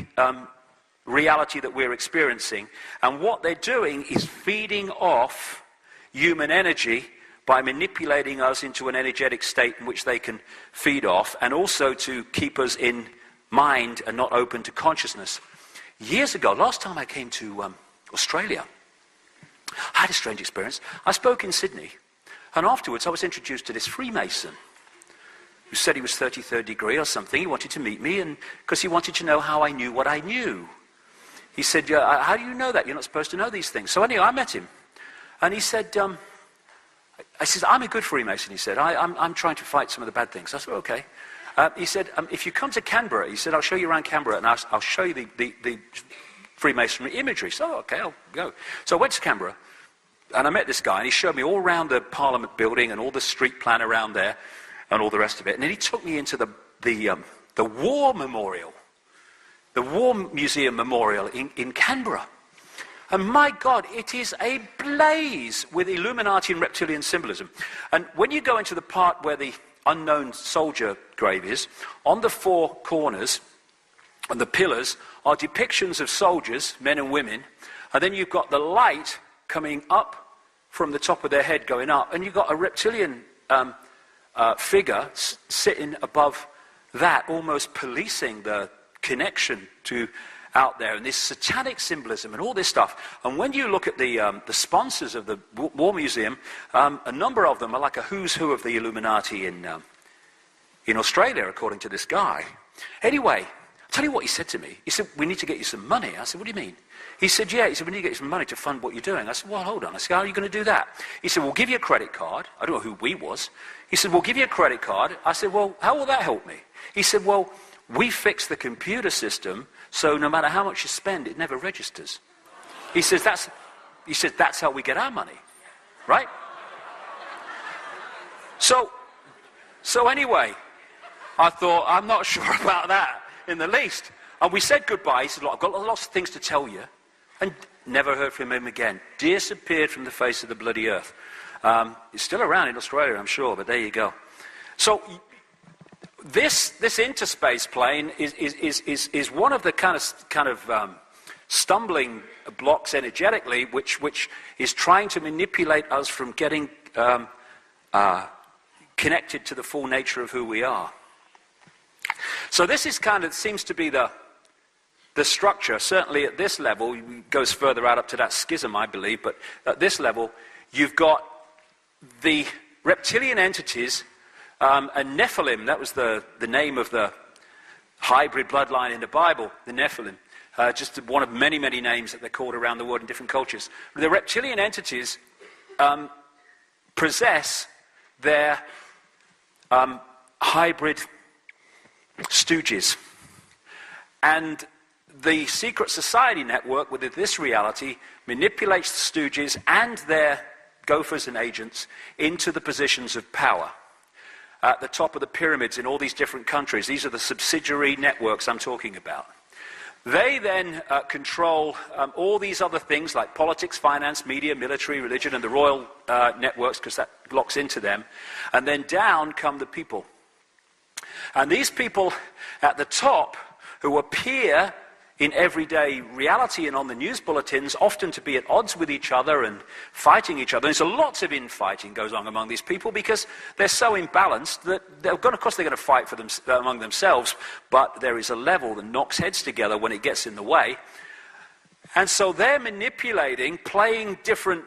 reality that we're experiencing. And what they're doing is feeding off human energy by manipulating us into an energetic state in which they can feed off, and also to keep us in mind and not open to consciousness. Years ago, last time I came to Australia, I had a strange experience. I spoke in Sydney, and afterwards I was introduced to this Freemason who said he was 33rd degree or something. He wanted to meet me, and because he wanted to know how I knew what I knew. He said, how do you know that? You're not supposed to know these things. So anyway, I met him, and he said, I said, I'm a good Freemason, he said. I'm trying to fight some of the bad things. I said, okay. He said, if you come to Canberra, he said, I'll show you around Canberra, and I'll show you the Freemasonry imagery. So, okay, I'll go. So I went to Canberra, and I met this guy, and he showed me all around the Parliament building and all the street plan around there and all the rest of it. And then he took me into the War Memorial, the War Museum Memorial in Canberra. And my God, it is a blaze with Illuminati and reptilian symbolism. And when you go into the part where the unknown soldier grave is, on the four corners, on the pillars, are depictions of soldiers, men and women. And then you've got the light coming up from the top of their head going up. And you've got a reptilian figure sitting above that, almost policing the connection to out there, and this satanic symbolism and all this stuff. And when you look at the sponsors of the War Museum, a number of them are like a who's who of the Illuminati in Australia, according to this guy. Anyway, I'll tell you what he said to me. He said, we need to get you some money. I said, what do you mean? He said, yeah. He said, we need to get you some money to fund what you're doing. I said, well, hold on. I said, how are you going to do that? He said, we'll give you a credit card. I don't know who we was. He said, we'll give you a credit card. I said, well, how will that help me? He said, well, we fix the computer system so no matter how much you spend, it never registers. He says, that's how we get our money, right? So anyway, I thought, I'm not sure about that in the least. And we said goodbye. He said, look, I've got lots of things to tell you. And never heard from him again. Disappeared from the face of the bloody earth. He's still around in Australia, I'm sure, but there you go. So this interspace plane is one of the kind of stumbling blocks energetically, which is trying to manipulate us from getting connected to the full nature of who we are. So this is seems to be the structure. Certainly at this level, it goes further out up to that schism, I believe, but at this level, you've got the reptilian entities, and Nephilim, that was the name of the hybrid bloodline in the Bible, the Nephilim, just one of many, many names that they're called around the world in different cultures. The reptilian entities possess their hybrid stooges. And the secret society network within this reality manipulates the stooges and their gophers and agents into the positions of power at the top of the pyramids in all these different countries. These are the subsidiary networks I'm talking about. They then control all these other things like politics, finance, media, military, religion, and the royal networks, because that locks into them. And then down come the people. And these people at the top, who appear in everyday reality and on the news bulletins, often to be at odds with each other and fighting each other. And so lots of infighting goes on among these people because they're so imbalanced that of course they're going to fight for them among themselves, but there is a level that knocks heads together when it gets in the way. And so they're manipulating, playing different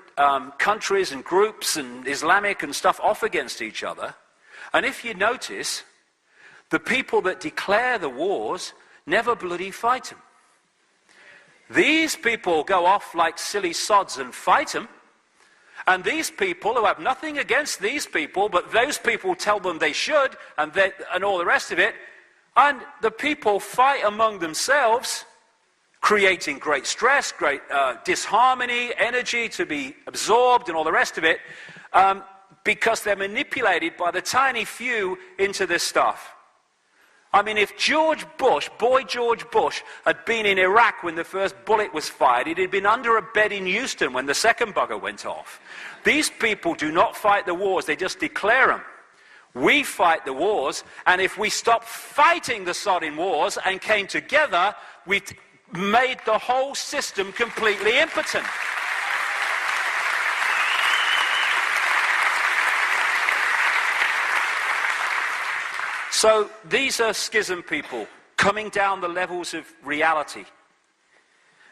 countries and groups and Islamic and stuff off against each other. And if you notice, the people that declare the wars never bloody fight them. These people go off like silly sods and fight them. And these people who have nothing against these people, but those people tell them they should, and all the rest of it, and the people fight among themselves, creating great stress, great disharmony, energy to be absorbed, and all the rest of it, because they're manipulated by the tiny few into this stuff. I mean, if George Bush, boy George Bush, had been in Iraq when the first bullet was fired, he'd been under a bed in Houston when the second bugger went off. These people do not fight the wars, they just declare them. We fight the wars, and if we stop fighting the sodding wars and came together, we made the whole system completely impotent. So these are schism people coming down the levels of reality.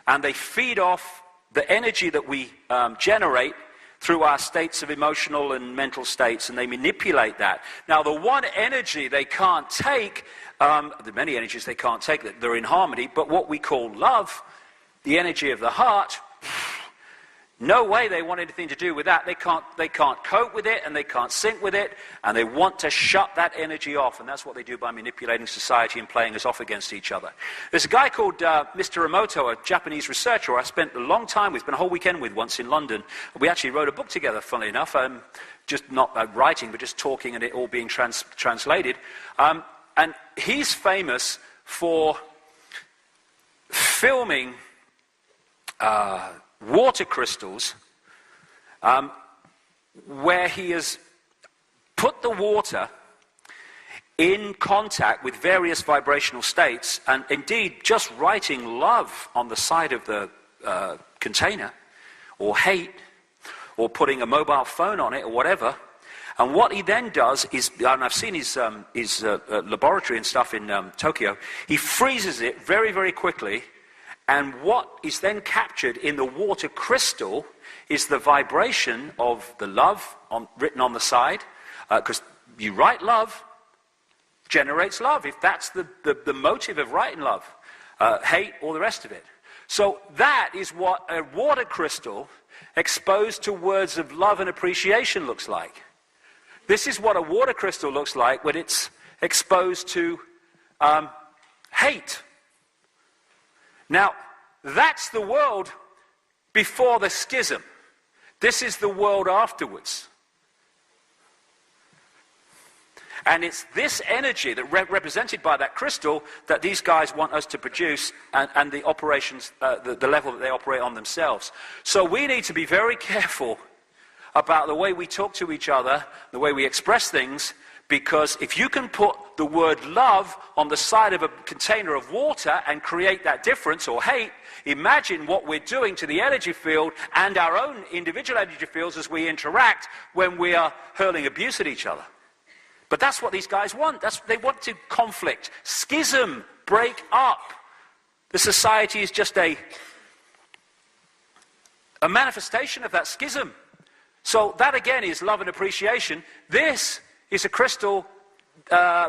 And they feed off the energy that we generate through our states of emotional and mental states, and they manipulate that. Now, the one energy they can't take, the many energies they can't take, that they're in harmony, but what we call love, the energy of the heart, no way they want anything to do with that. They can't cope with it, and they can't sync with it, and they want to shut that energy off, and that's what they do by manipulating society and playing us off against each other. There's a guy called Mr. Emoto, a Japanese researcher I spent a long time with, spent a whole weekend with once in London. We actually wrote a book together, funnily enough, just not writing, but just talking and it all being translated. And he's famous for filming water crystals where he has put the water in contact with various vibrational states, and indeed just writing love on the side of the container, or hate, or putting a mobile phone on it, or whatever. And what he then does is, and I've seen his laboratory and stuff in Tokyo, he freezes it very, very quickly, And what is then captured in the water crystal is the vibration of the love written on the side, because you write love, generates love, if that's the motive of writing love. Hate, all the rest of it. So that is what a water crystal exposed to words of love and appreciation looks like. This is what a water crystal looks like when it's exposed to hate. Now, that's the world before the schism. This is the world afterwards. And it's this energy that represented by that crystal that these guys want us to produce, and the operations, the level that they operate on themselves. So we need to be very careful about the way we talk to each other, the way we express things, because if you can put the word love on the side of a container of water and create that difference, or hate, imagine what we're doing to the energy field and our own individual energy fields as we interact when we are hurling abuse at each other. But that's what these guys want. They want to conflict, schism, break up. The society is just a manifestation of that schism. So that again is love and appreciation. This is a crystal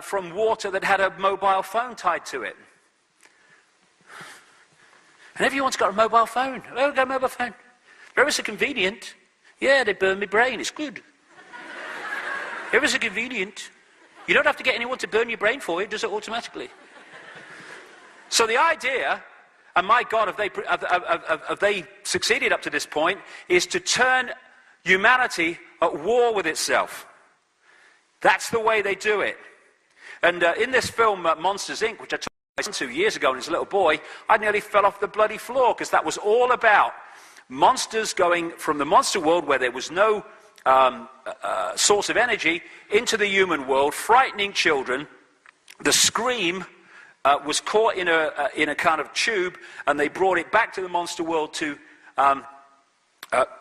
from water that had a mobile phone tied to it. And everyone's got a mobile phone. Oh, I've got a mobile phone. Ever so convenient. Yeah, they burn my brain. It's good. Ever so convenient. You don't have to get anyone to burn your brain for you. It does it automatically. So the idea, and my God, have they succeeded up to this point, is to turn humanity at war with itself. That's the way they do it. And in this film, Monsters, Inc., which I took 2 years ago as a little boy, I nearly fell off the bloody floor, because that was all about monsters going from the monster world where there was no source of energy into the human world, frightening children. The scream was caught in a kind of tube, and they brought it back to the monster world to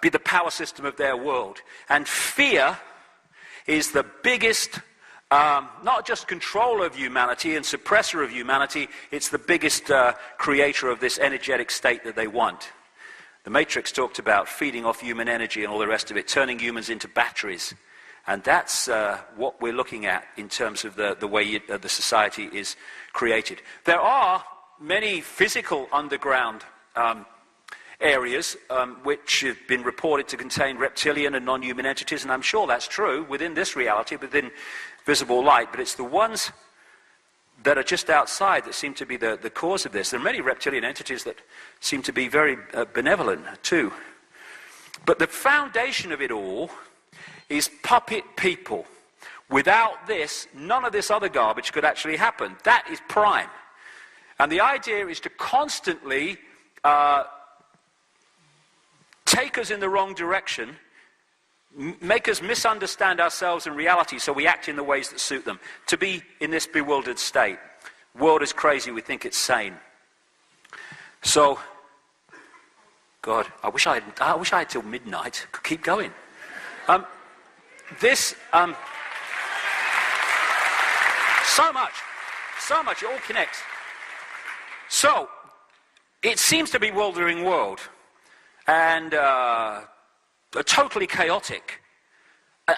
be the power system of their world. And fear is the biggest, not just controller of humanity and suppressor of humanity, it's the biggest creator of this energetic state that they want. The Matrix talked about feeding off human energy and all the rest of it, turning humans into batteries. And that's what we're looking at in terms of the way the society is created. There are many physical underground areas which have been reported to contain reptilian and non-human entities, and I'm sure that's true within this reality, within visible light, but it's the ones that are just outside that seem to be the cause of this. There are many reptilian entities that seem to be very benevolent too. But the foundation of it all is puppet people. Without this, none of this other garbage could actually happen. That is prime. And the idea is to constantly take us in the wrong direction, make us misunderstand ourselves and reality, so we act in the ways that suit them, to be in this bewildered state. World is crazy, we think it's sane. So, God, I wish I had till midnight. Could keep going. So much, it all connects. So, it seems to be a bewildering world, and totally chaotic.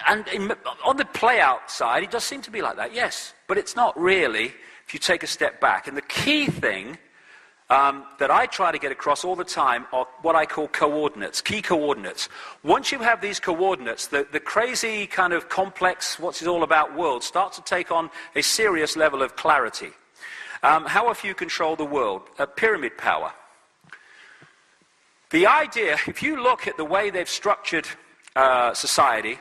And on the play-out side, it does seem to be like that, yes. But it's not really, if you take a step back. And the key thing that I try to get across all the time are what I call coordinates, key coordinates. Once you have these coordinates, the crazy kind of complex, what's it all about world starts to take on a serious level of clarity. How have you controlled the world? Pyramid power. The idea, if you look at the way they've structured society,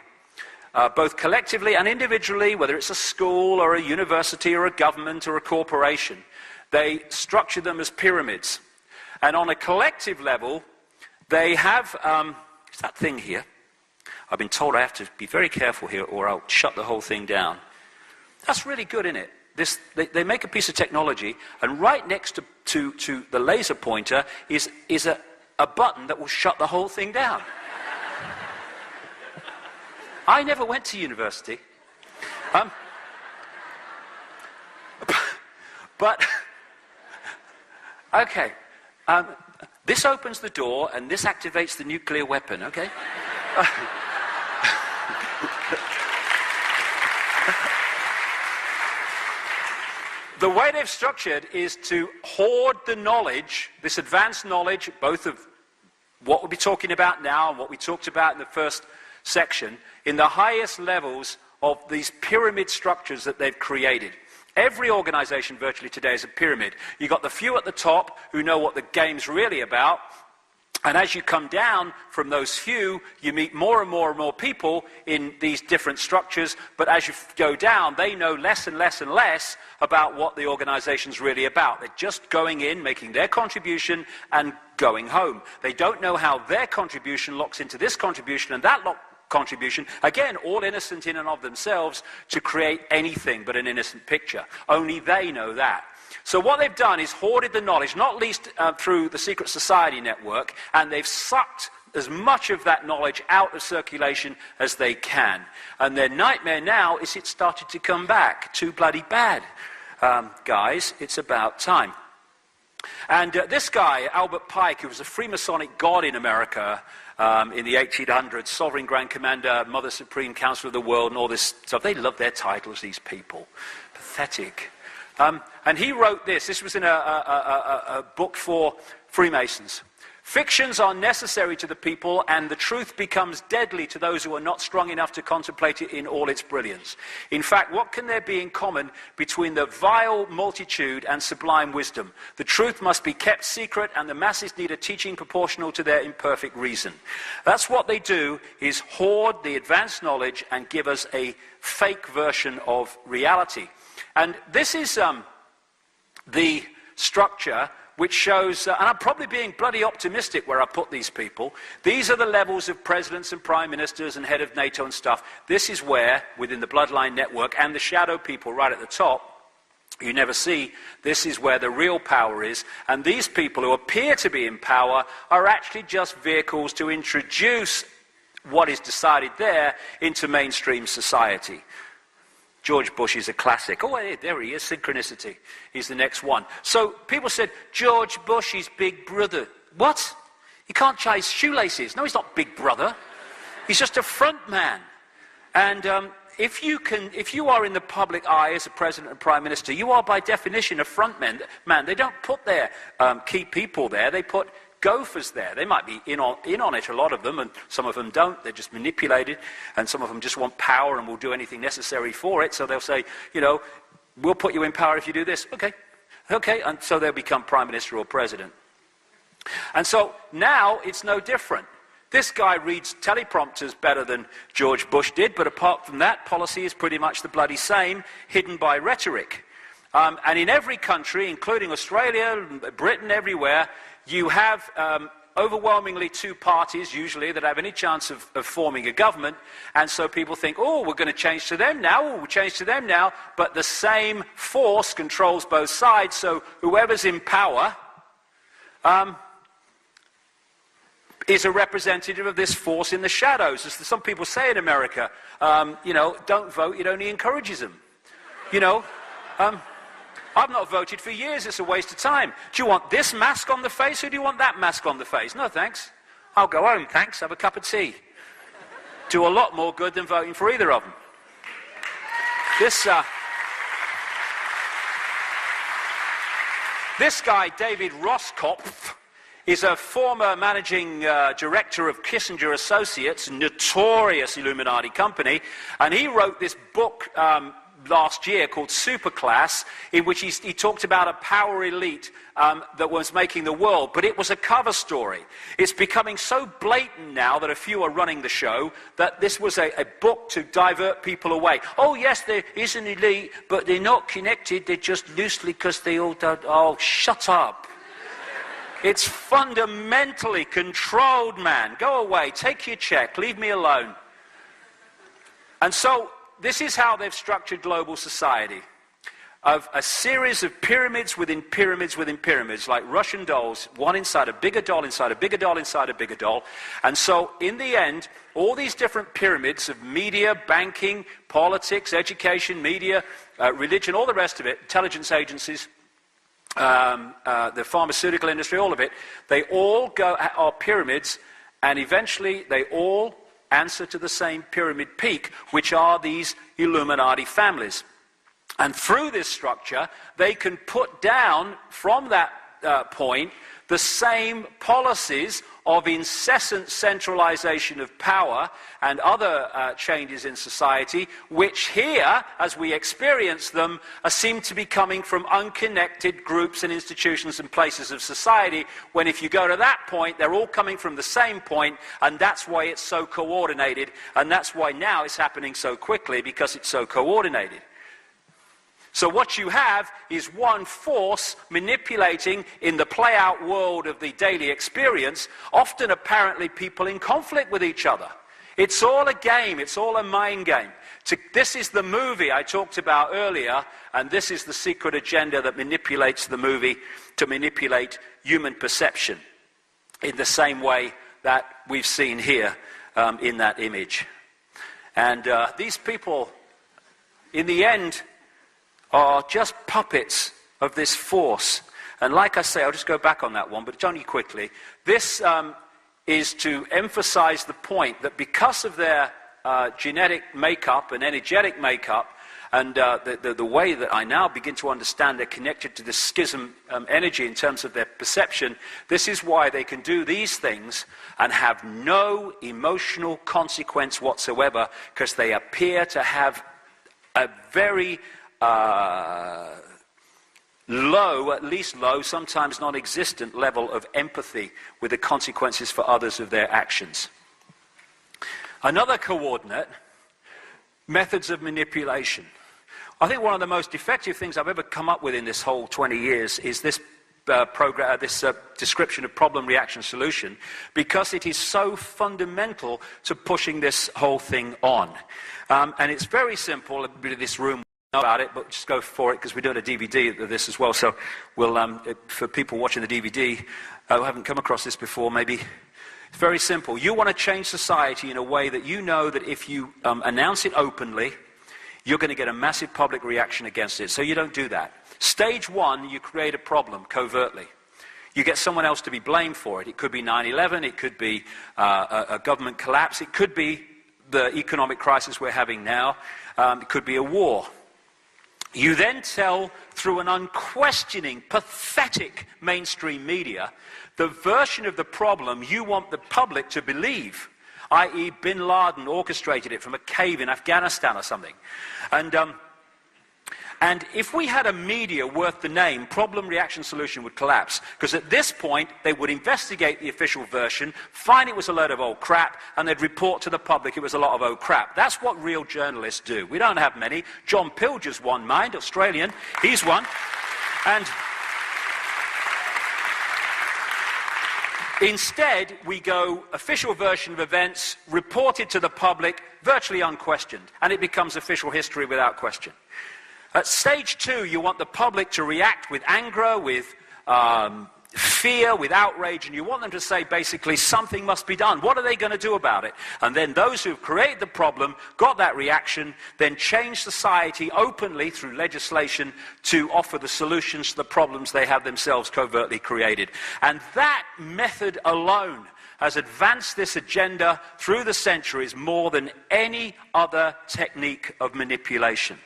both collectively and individually, whether it's a school or a university or a government or a corporation, they structure them as pyramids. And on a collective level, they have, it's that thing here. I've been told I have to be very careful here or I'll shut the whole thing down. That's really good, isn't it? They make a piece of technology, and right next to the laser pointer is a button that will shut the whole thing down. I never went to university. But, okay, This opens the door, and this activates the nuclear weapon, okay? The way they've structured is to hoard the knowledge, this advanced knowledge, both of what we'll be talking about now and what we talked about in the first section, in the highest levels of these pyramid structures that they've created. Every organization virtually today is a pyramid. You've got the few at the top who know what the game's really about, and as you come down from those few, you meet more and more and more people in these different structures, but as you go down, they know less and less and less about what the organization's really about. They're just going in, making their contribution, and going home. They don't know how their contribution locks into this contribution and that contribution, again, all innocent in and of themselves, to create anything but an innocent picture. Only they know that. So what they've done is hoarded the knowledge, not least through the secret society network, and they've sucked as much of that knowledge out of circulation as they can. And their nightmare now is it's started to come back. Too bloody bad. Guys, it's about time. And this guy, Albert Pike, who was a Freemasonic god in America in the 1800s, Sovereign Grand Commander, Mother Supreme Council of the World, and all this stuff. They love their titles, these people. Pathetic. And he wrote this. This was in a book for Freemasons. Fictions are necessary to the people, and the truth becomes deadly to those who are not strong enough to contemplate it in all its brilliance. In fact, what can there be in common between the vile multitude and sublime wisdom? The truth must be kept secret, and the masses need a teaching proportional to their imperfect reason. That's what they do, is hoard the advanced knowledge and give us a fake version of reality. And this is the structure which shows, and I'm probably being bloody optimistic where I put these people. These are the levels of presidents and prime ministers and head of NATO and stuff. This is where, within the bloodline network and the shadow people right at the top, you never see, this is where the real power is. And these people who appear to be in power are actually just vehicles to introduce what is decided there into mainstream society. George Bush is a classic. Oh, hey, there he is, synchronicity. He's the next one. So people said, George Bush is Big Brother. What? He can't tie his shoelaces. No, he's not Big Brother. He's just a front man. And if you are in the public eye as a president and prime minister, you are by definition a front man. They don't put their key people there. They put gophers there. They might be in on it, a lot of them, and some of them don't. They're just manipulated, and some of them just want power and will do anything necessary for it. So they'll say, you know, we'll put you in power if you do this. Okay, and so they'll become prime minister or president. And so now it's no different. This guy reads teleprompters better than George Bush did, but apart from that, policy is pretty much the bloody same, hidden by rhetoric. And in every country, including Australia, Britain, everywhere, you have overwhelmingly two parties, usually, that have any chance of forming a government. And so people think, oh, we're going to change to them now, we'll change to them now. But the same force controls both sides, so whoever's in power is a representative of this force in the shadows. As some people say in America, you know, don't vote, it only encourages them. You know, I've not voted for years, it's a waste of time. Do you want this mask on the face, or do you want that mask on the face? No, thanks. I'll go home, thanks, have a cup of tea. Do a lot more good than voting for either of them. This guy, David Roskopf, is a former managing director of Kissinger Associates, notorious Illuminati company, and he wrote this book last year called Superclass, in which he talked about a power elite that was making the world, but it was a cover story. It's becoming so blatant now that a few are running the show that this was a book to divert people away. Oh yes, there is an elite, but they're not connected, they're just loosely because they all don't. Oh, shut up. It's fundamentally controlled, man. Go away, take your check, leave me alone. And so this is how they've structured global society, of a series of pyramids within pyramids within pyramids, like Russian dolls, one inside a bigger doll, inside a bigger doll, inside a bigger doll. And so in the end, all these different pyramids of media, banking, politics, education, media, religion, all the rest of it, intelligence agencies, the pharmaceutical industry, all of it, they all are pyramids, and eventually they all answer to the same pyramid peak, which are these Illuminati families. And through this structure, they can put down from that point the same policies of incessant centralization of power and other changes in society, which here, as we experience them, seem to be coming from unconnected groups and institutions and places of society, when if you go to that point, they're all coming from the same point, and that's why it's so coordinated, and that's why now it's happening so quickly, because it's so coordinated. So what you have is one force manipulating in the play-out world of the daily experience, often apparently people in conflict with each other. It's all a game, it's all a mind game. This is the movie I talked about earlier, and this is the secret agenda that manipulates the movie to manipulate human perception in the same way that we've seen here in that image. And these people, in the end, are just puppets of this force. And like I say, I'll just go back on that one, but only quickly. This is to emphasize the point that because of their genetic makeup and energetic makeup, and the way that I now begin to understand they're connected to the schism energy in terms of their perception, this is why they can do these things and have no emotional consequence whatsoever, because they appear to have a very low, at least low, sometimes non-existent level of empathy with the consequences for others of their actions. Another coordinate, methods of manipulation. I think one of the most effective things I've ever come up with in this whole 20 years is this description of problem, reaction, solution, because it is so fundamental to pushing this whole thing on. And it's very simple. A bit of this room about it, but just go for it, because we're doing a DVD of this as well. So we'll, for people watching the DVD who haven't come across this before, maybe it's very simple. You want to change society in a way that you know that if you announce it openly, you're going to get a massive public reaction against it. So you don't do that. Stage one, you create a problem covertly. You get someone else to be blamed for it. It could be 9/11, it could be a government collapse, it could be the economic crisis we're having now, it could be a war. You then tell, through an unquestioning, pathetic mainstream media, the version of the problem you want the public to believe, i.e. Bin Laden orchestrated it from a cave in Afghanistan or something. And if we had a media worth the name, problem, reaction, solution would collapse. Because at this point, they would investigate the official version, find it was a load of old crap, and they'd report to the public it was a lot of old crap. That's what real journalists do. We don't have many. John Pilger's one, mind, Australian. He's one. And instead, we go official version of events, reported to the public, virtually unquestioned. And it becomes official history without question. At stage two, you want the public to react with anger, with fear, with outrage, and you want them to say, basically, something must be done. What are they going to do about it? And then those who've created the problem, got that reaction, then change society openly through legislation to offer the solutions to the problems they have themselves covertly created. And that method alone has advanced this agenda through the centuries more than any other technique of manipulation.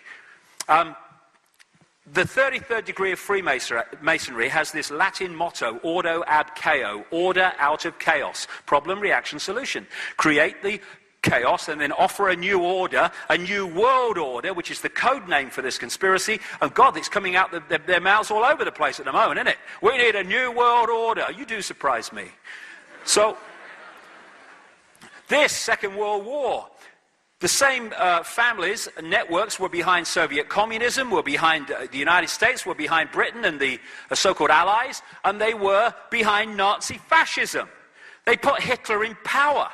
The 33rd degree of Freemasonry has this Latin motto, ordo ab chaos, order out of chaos, problem, reaction, solution. Create the chaos and then offer a new order, a new world order, which is the code name for this conspiracy. And God, it's coming out their mouths all over the place at the moment, isn't it? We need a new world order. You do surprise me. So, this Second World War, the same families and networks were behind Soviet communism, were behind the United States, were behind Britain and the so-called Allies, and they were behind Nazi fascism. They put Hitler in power.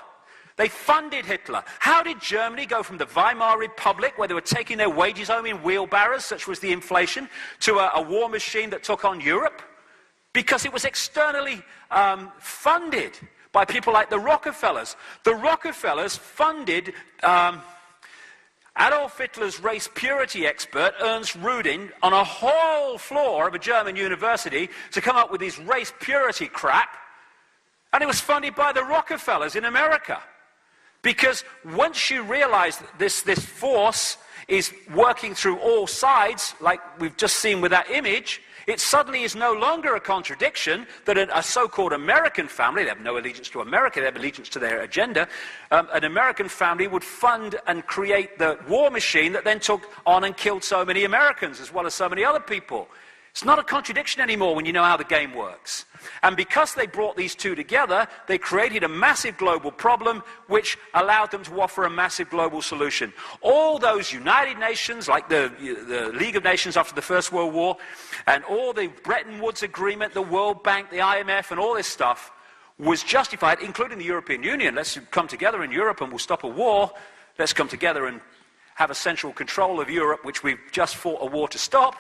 They funded Hitler. How did Germany go from the Weimar Republic, where they were taking their wages home in wheelbarrows, such was the inflation, to a war machine that took on Europe? Because it was externally funded by people like the Rockefellers. The Rockefellers funded Adolf Hitler's race purity expert, Ernst Rudin, on a whole floor of a German university to come up with this race purity crap. And it was funded by the Rockefellers in America. Because once you realize that this force is working through all sides, like we've just seen with that image, it suddenly is no longer a contradiction that a so-called American family, they have no allegiance to America, they have allegiance to their agenda, an American family would fund and create the war machine that then took on and killed so many Americans as well as so many other people. It's not a contradiction anymore when you know how the game works. And because they brought these two together, they created a massive global problem which allowed them to offer a massive global solution. All those United Nations, like the League of Nations after the First World War, and all the Bretton Woods Agreement, the World Bank, the IMF, and all this stuff was justified, including the European Union. Let's come together in Europe and we'll stop a war. Let's come together and have a central control of Europe, which we've just fought a war to stop.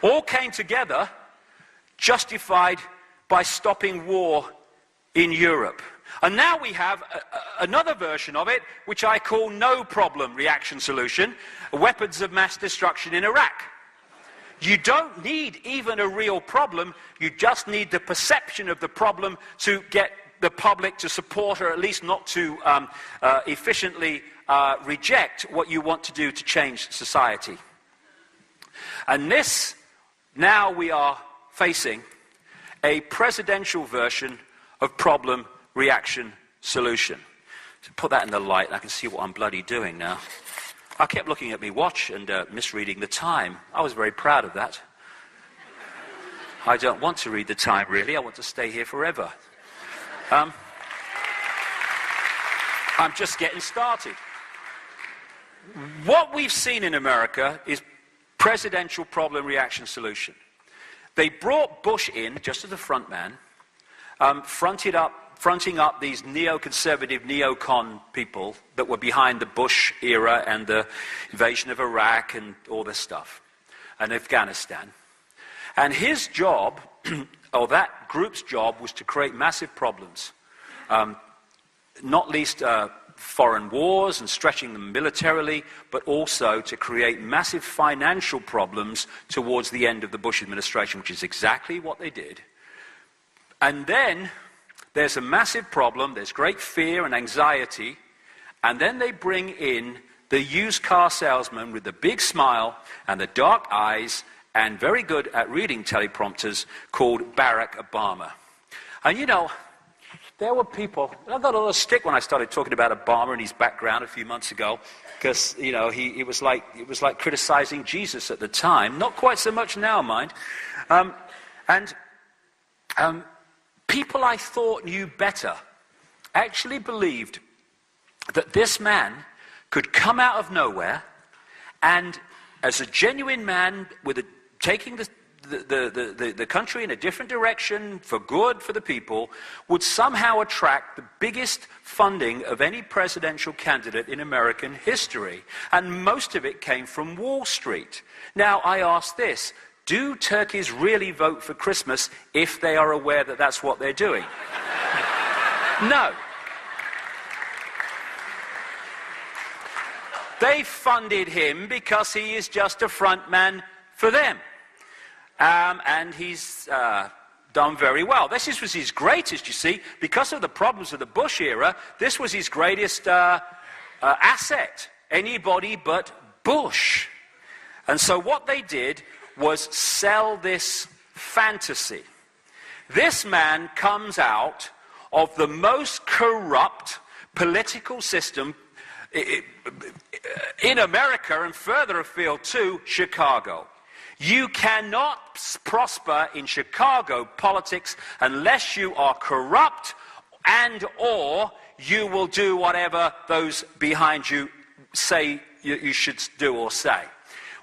All came together, justified by stopping war in Europe. And now we have another version of it, which I call no problem reaction solution, weapons of mass destruction in Iraq. You don't need even a real problem, you just need the perception of the problem to get the public to support, or at least not to efficiently reject what you want to do to change society. And this, now we are facing a presidential version of problem, reaction, solution. So put that in the light and I can see what I'm bloody doing now. I kept looking at my watch and misreading the time. I was very proud of that. I don't want to read the time really, I want to stay here forever. I'm just getting started. What we've seen in America is presidential problem, reaction, solution. They brought Bush in just as a front man, fronting up these neoconservative, neocon people that were behind the Bush era and the invasion of Iraq and all this stuff, and Afghanistan. And his job, or that group's job, was to create massive problems, not least foreign wars and stretching them militarily, but also to create massive financial problems towards the end of the Bush administration, which is exactly what they did. And then there's a massive problem, there's great fear and anxiety, and then they bring in the used car salesman with the big smile and the dark eyes and very good at reading teleprompters called Barack Obama. And you know, there were people, I got a little stick when I started talking about Obama and his background a few months ago, because, you know, it was like criticizing Jesus at the time. Not quite so much now, mind. People I thought knew better actually believed that this man could come out of nowhere and, as a genuine man taking the country in a different direction for good for the people, would somehow attract the biggest funding of any presidential candidate in American history. And most of it came from Wall Street. Now, I ask this, do turkeys really vote for Christmas if they are aware that that's what they're doing? No. They funded him because he is just a front man for them. And he's done very well. This was his greatest, you see. Because of the problems of the Bush era, this was his greatest asset. Anybody but Bush. And so what they did was sell this fantasy. This man comes out of the most corrupt political system in America and further afield to Chicago. You cannot prosper in Chicago politics unless you are corrupt and or you will do whatever those behind you say you should do or say.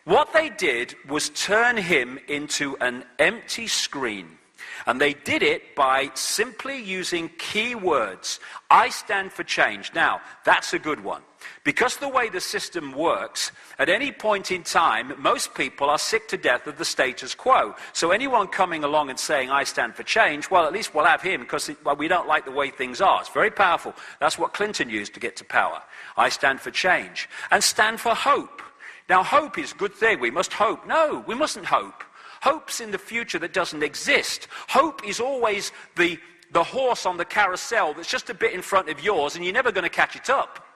What they did was turn him into an empty screen. And they did it by simply using key words. I stand for change. Now, that's a good one. Because the way the system works, at any point in time, most people are sick to death of the status quo. So anyone coming along and saying, I stand for change, well, at least we'll have him because we don't like the way things are. It's very powerful. That's what Clinton used to get to power. I stand for change. And stand for hope. Now, hope is a good thing. We must hope. No, we mustn't hope. Hope's in the future that doesn't exist. Hope is always the horse on the carousel that's just a bit in front of yours and you're never going to catch it up.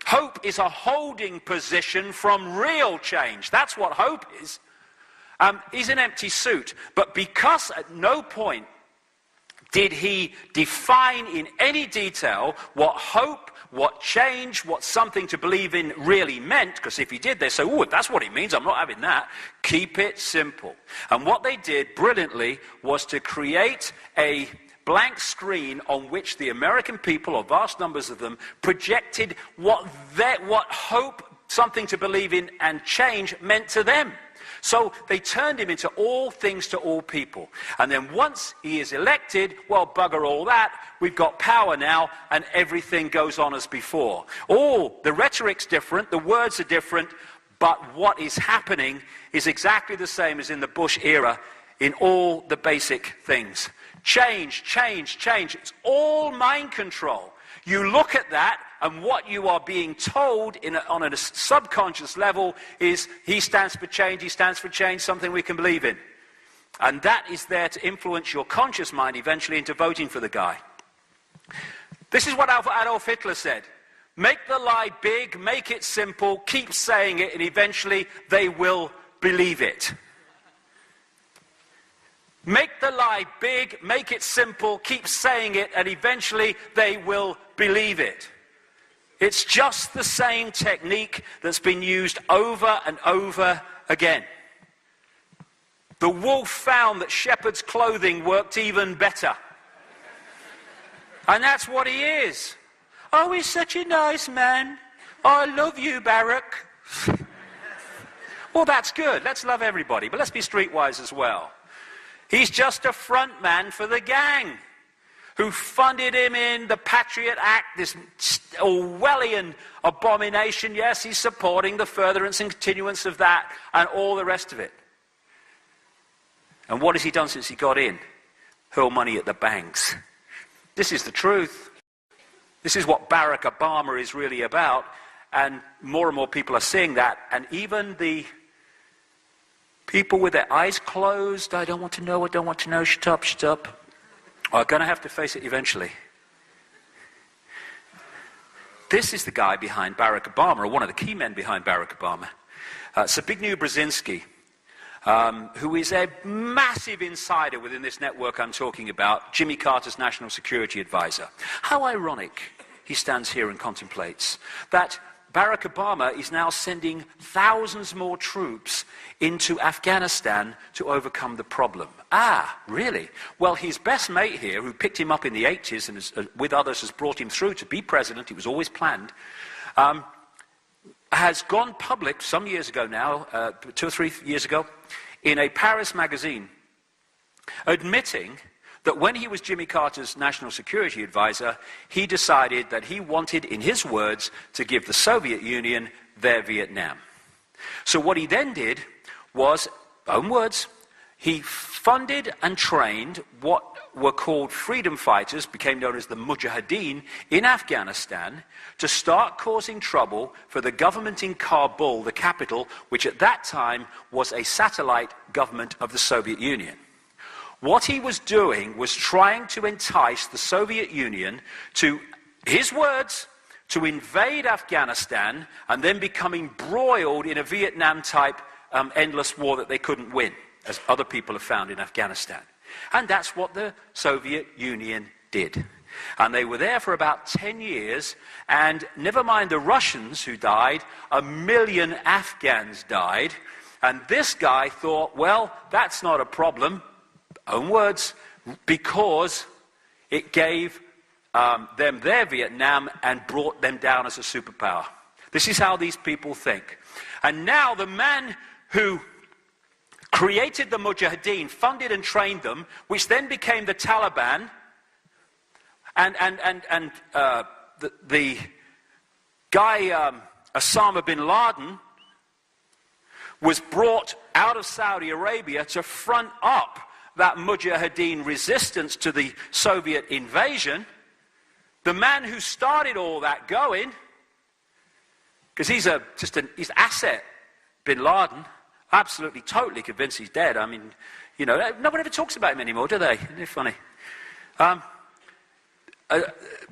Hope is a holding position from real change. That's what hope is. He's an empty suit. But because at no point did he define in any detail what hope, what change, what something to believe in really meant, because if he did, they'd say, oh, if that's what it means, I'm not having that. Keep it simple. And what they did brilliantly was to create a blank screen on which the American people, or vast numbers of them, projected what hope, something to believe in, and change meant to them. So they turned him into all things to all people. And then once he is elected, well, bugger all that, we've got power now, and everything goes on as before. The rhetoric's different, the words are different, but what is happening is exactly the same as in the Bush era in all the basic things. Change, change, change. It's all mind control. You look at that, and what you are being told on a subconscious level is, he stands for change, something we can believe in. And that is there to influence your conscious mind eventually into voting for the guy. This is what Adolf Hitler said. Make the lie big, make it simple, keep saying it, and eventually they will believe it. Make the lie big, make it simple, keep saying it, and eventually they will believe it. It's just the same technique that's been used over and over again. The wolf found that shepherd's clothing worked even better. And that's what he is. Oh, he's such a nice man. Oh, I love you, Barack. Well, that's good. Let's love everybody, but let's be streetwise as well. He's just a front man for the gang who funded him in the Patriot Act, this Orwellian abomination. Yes, he's supporting the furtherance and continuance of that and all the rest of it. And what has he done since he got in? Hurl money at the banks. This is the truth. This is what Barack Obama is really about. And more people are seeing that. And even the people with their eyes closed, I don't want to know, shut up, are going to have to face it eventually. This is the guy behind Barack Obama, or one of the key men behind Barack Obama. Zbigniew Brzezinski, who is a massive insider within this network I'm talking about, Jimmy Carter's national security advisor. How ironic he stands here and contemplates that Barack Obama is now sending thousands more troops into Afghanistan to overcome the problem. Ah, really? Well, his best mate here, who picked him up in the 80s and has, with others has brought him through to be president, it was always planned, has gone public some years ago now, 2 or 3 years ago, in a Paris magazine, admitting that when he was Jimmy Carter's national security advisor, he decided that he wanted, in his words, to give the Soviet Union their Vietnam. So what he then did was, own words, he funded and trained what were called freedom fighters, became known as the Mujahideen, in Afghanistan, to start causing trouble for the government in Kabul, the capital, which at that time was a satellite government of the Soviet Union. What he was doing was trying to entice the Soviet Union to, his words, to invade Afghanistan and then become embroiled in a Vietnam-type endless war that they couldn't win, as other people have found in Afghanistan. And that's what the Soviet Union did. And they were there for about 10 years, and never mind the Russians who died, 1 million Afghans died, and this guy thought, well, that's not a problem, own words, because it gave them their Vietnam and brought them down as a superpower. This is how these people think. And now the man who created the Mujahideen, funded and trained them, which then became the Taliban, and the guy Osama bin Laden was brought out of Saudi Arabia to front up that Mujahideen resistance to the Soviet invasion. The man who started all that going, because he's asset, bin Laden, absolutely, totally convinced he's dead. I mean, you know, no one ever talks about him anymore, do they? Isn't it funny?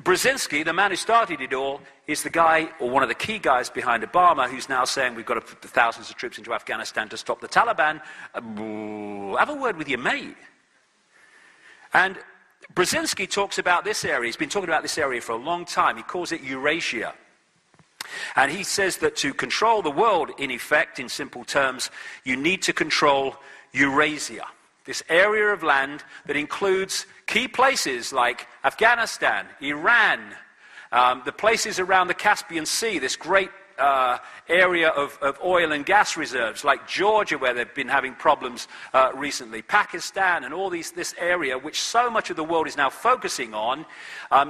Brzezinski, the man who started it all, is the guy, or one of the key guys behind Obama, who's now saying we've got to put the thousands of troops into Afghanistan to stop the Taliban. Have a word with your mate. And Brzezinski talks about this area. He's been talking about this area for a long time. He calls it Eurasia. And he says that to control the world, in effect, in simple terms, you need to control Eurasia. This area of land that includes key places like Afghanistan, Iran, the places around the Caspian Sea, this great area of oil and gas reserves, like Georgia, where they've been having problems recently, Pakistan, and all this area, which so much of the world is now focusing on,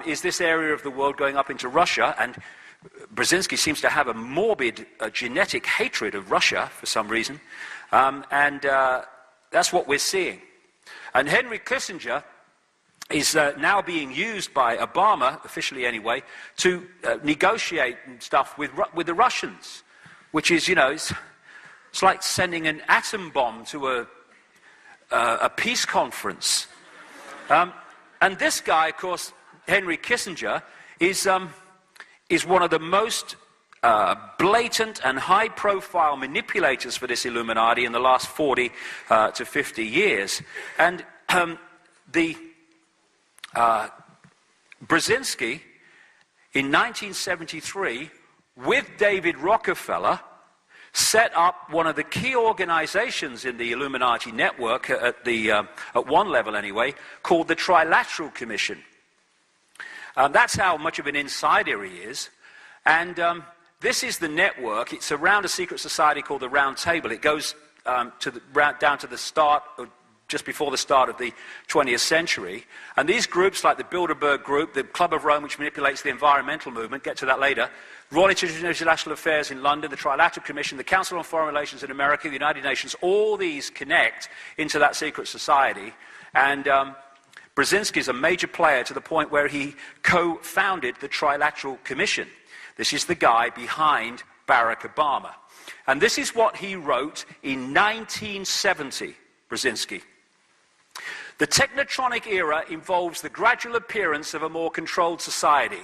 is this area of the world going up into Russia. And Brzezinski seems to have a morbid genetic hatred of Russia for some reason. That's what we're seeing. And Henry Kissinger is now being used by Obama, officially anyway, to negotiate stuff with the Russians, which is, you know, it's like sending an atom bomb to a peace conference. And this guy, of course, Henry Kissinger, is one of the most blatant and high-profile manipulators for this Illuminati in the last 40 to 50 years. And Brzezinski, in 1973, with David Rockefeller, set up one of the key organizations in the Illuminati network, at one level anyway, called the Trilateral Commission. That's how much of an insider he is. And this is the network. It's around a secret society called the Round Table. It goes down to the start, just before the start of the 20th century. And these groups, like the Bilderberg Group, the Club of Rome, which manipulates the environmental movement, get to that later, Royal Institute of International Affairs in London, the Trilateral Commission, the Council on Foreign Relations in America, the United Nations, all these connect into that secret society. And Brzezinski is a major player to the point where he co-founded the Trilateral Commission. This is the guy behind Barack Obama. And this is what he wrote in 1970, Brzezinski. The technotronic era involves the gradual appearance of a more controlled society.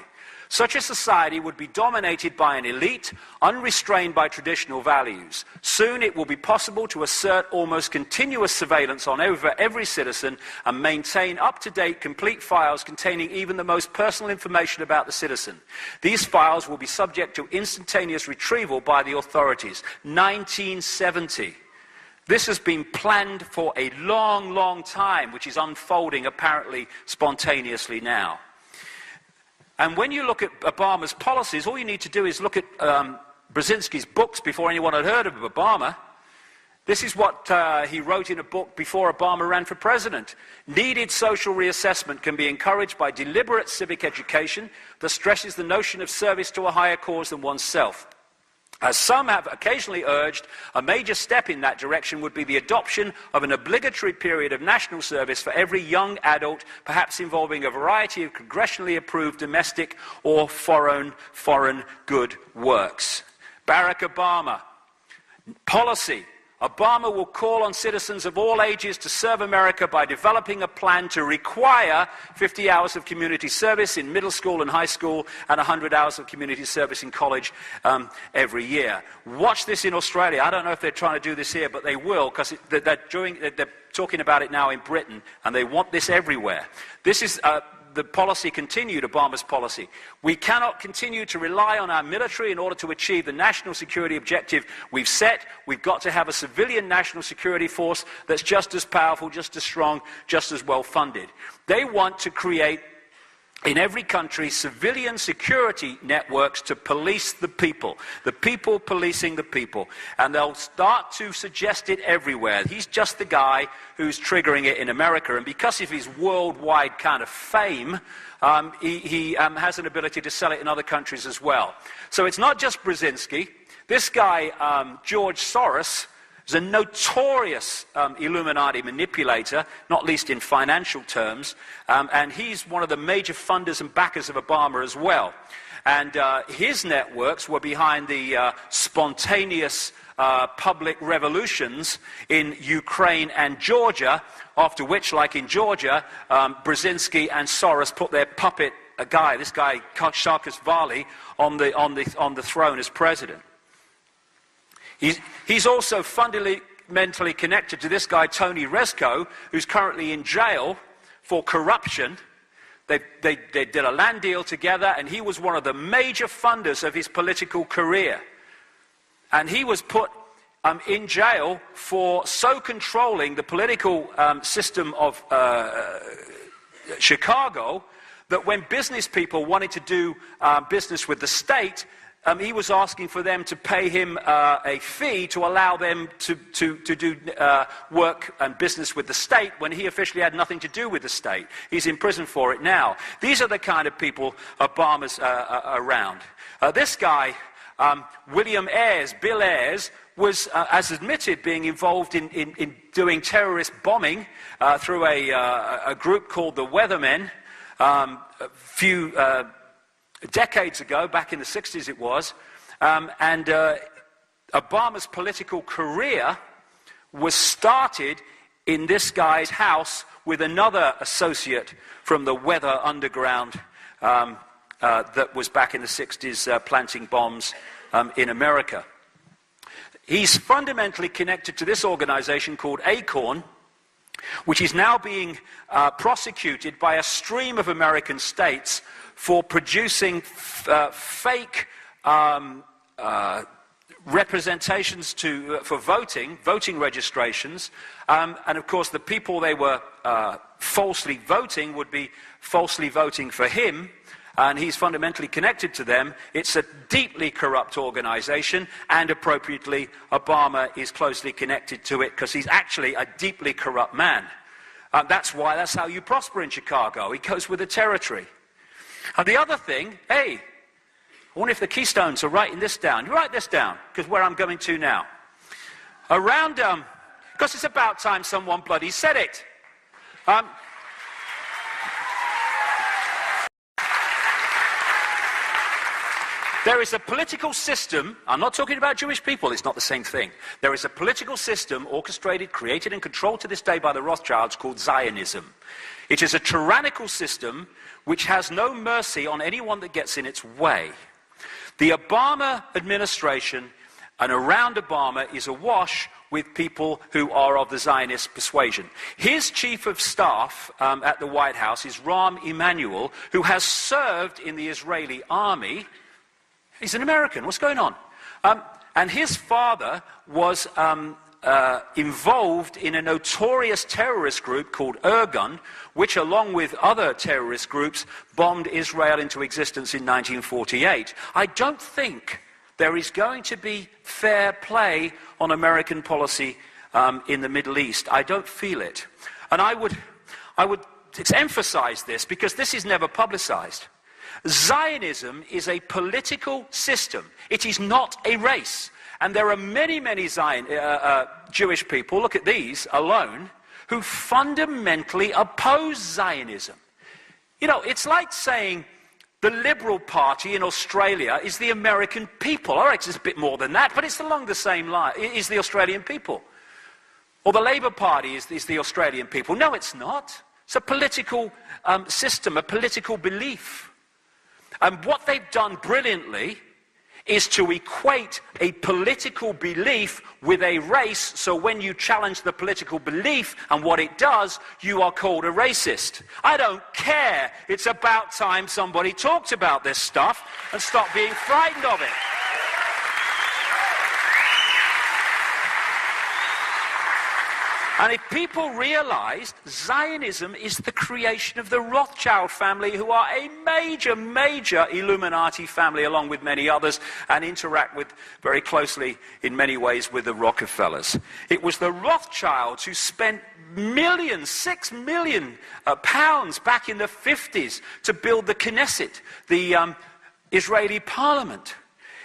Such a society would be dominated by an elite, unrestrained by traditional values. Soon it will be possible to assert almost continuous surveillance on over every citizen and maintain up-to-date complete files containing even the most personal information about the citizen. These files will be subject to instantaneous retrieval by the authorities. 1970. This has been planned for a long, long time, which is unfolding apparently spontaneously now. And when you look at Obama's policies, all you need to do is look at Brzezinski's books before anyone had heard of Obama. This is what he wrote in a book before Obama ran for president. Needed social reassessment can be encouraged by deliberate civic education that stresses the notion of service to a higher cause than oneself. As some have occasionally urged, a major step in that direction would be the adoption of an obligatory period of national service for every young adult, perhaps involving a variety of congressionally approved domestic or foreign good works. Barack Obama. Policy. Obama will call on citizens of all ages to serve America by developing a plan to require 50 hours of community service in middle school and high school and 100 hours of community service in college every year. Watch this in Australia. I don't know if they're trying to do this here, but they will, because they're talking about it now in Britain, and they want this everywhere. This is the policy continued, Obama's policy. We cannot continue to rely on our military in order to achieve the national security objective we've set. We've got to have a civilian national security force that's just as powerful, just as strong, just as well funded. They want to create in every country, civilian security networks to police the people policing the people. And they'll start to suggest it everywhere. He's just the guy who's triggering it in America. And because of his worldwide kind of fame, he has an ability to sell it in other countries as well. So it's not just Brzezinski. This guy, George Soros, is a notorious Illuminati manipulator, not least in financial terms, and he's one of the major funders and backers of Obama as well. And his networks were behind the spontaneous public revolutions in Ukraine and Georgia, after which, like in Georgia, Brzezinski and Soros put their puppet this guy Saakashvili, on the throne as president. He's also fundamentally connected to this guy, Tony Rezko, who's currently in jail for corruption. They did a land deal together, and he was one of the major funders of his political career. And he was put in jail for so controlling the political system of Chicago that when business people wanted to do business with the state, he was asking for them to pay him a fee to allow them to do work and business with the state when he officially had nothing to do with the state. He's in prison for it now. These are the kind of people Obama's around. This guy, William Ayers, Bill Ayers, was, as admitted, being involved in doing terrorist bombing through a group called the Weathermen a few decades ago, back in the 60s it was, and Obama's political career was started in this guy's house with another associate from the Weather Underground that was back in the 60s planting bombs in America. He's fundamentally connected to this organization called Acorn, which is now being prosecuted by a stream of American states for producing fake representations for voting registrations. And of course, the people they were falsely voting would be falsely voting for him, and he's fundamentally connected to them. It's a deeply corrupt organization, and appropriately, Obama is closely connected to it because he's actually a deeply corrupt man. That's how you prosper in Chicago. He goes with the territory. And the other thing, I wonder if the Keystones are writing this down. You write this down, because where I'm going to now. Because it's about time someone bloody said it. There is a political system, I'm not talking about Jewish people, it's not the same thing. There is a political system orchestrated, created and controlled to this day by the Rothschilds called Zionism. It is a tyrannical system which has no mercy on anyone that gets in its way. The Obama administration and around Obama is awash with people who are of the Zionist persuasion. His chief of staff at the White House is Rahm Emanuel, who has served in the Israeli army. He's an American. What's going on? And his father was involved in a notorious terrorist group called Irgun, which, along with other terrorist groups, bombed Israel into existence in 1948. I don't think there is going to be fair play on American policy in the Middle East. I don't feel it. And I would emphasize this because this is never publicized. Zionism is a political system. It is not a race. And there are many, many Jewish people, look at these alone, who fundamentally oppose Zionism. You know, it's like saying the Liberal Party in Australia is the American people. All right, it's a bit more than that, but it's along the same line. It is the Australian people. Or the Labour Party is the Australian people. No, it's not. It's a political system, a political belief. And what they've done brilliantly is to equate a political belief with a race, so when you challenge the political belief and what it does, you are called a racist. I don't care. It's about time somebody talked about this stuff and stopped being frightened of it. And if people realized Zionism is the creation of the Rothschild family, who are a major, major Illuminati family, along with many others, and interact with very closely in many ways with the Rockefellers. It was the Rothschilds who spent millions, £6 million back in the 50s to build the Knesset, the Israeli parliament.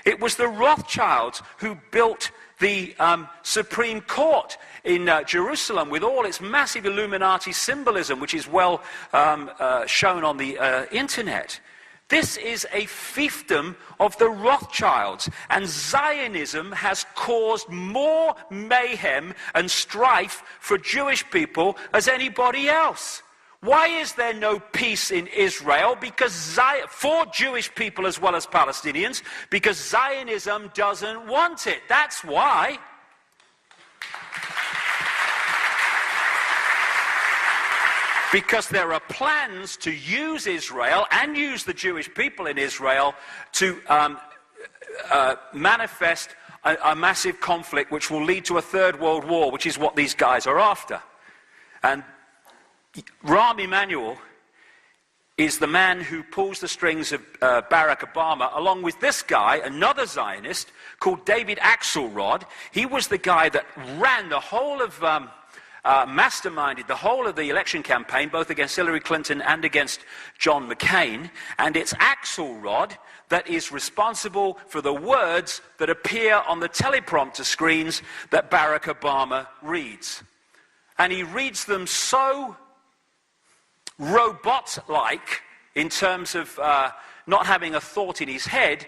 It was the Rothschilds who built the Supreme Court in Jerusalem with all its massive Illuminati symbolism, which is well shown on the internet. This is a fiefdom of the Rothschilds, and Zionism has caused more mayhem and strife for Jewish people as anybody else. Why is there no peace in Israel? Because for Jewish people as well as Palestinians, because Zionism doesn't want it. That's why. Because there are plans to use Israel and use the Jewish people in Israel to manifest a massive conflict which will lead to a third world war, which is what these guys are after. And Rahm Emanuel is the man who pulls the strings of Barack Obama, along with this guy, another Zionist, called David Axelrod. He was the guy that ran the whole of, masterminded the whole of the election campaign, both against Hillary Clinton and against John McCain. And it's Axelrod that is responsible for the words that appear on the teleprompter screens that Barack Obama reads. And he reads them so robot-like in terms of not having a thought in his head,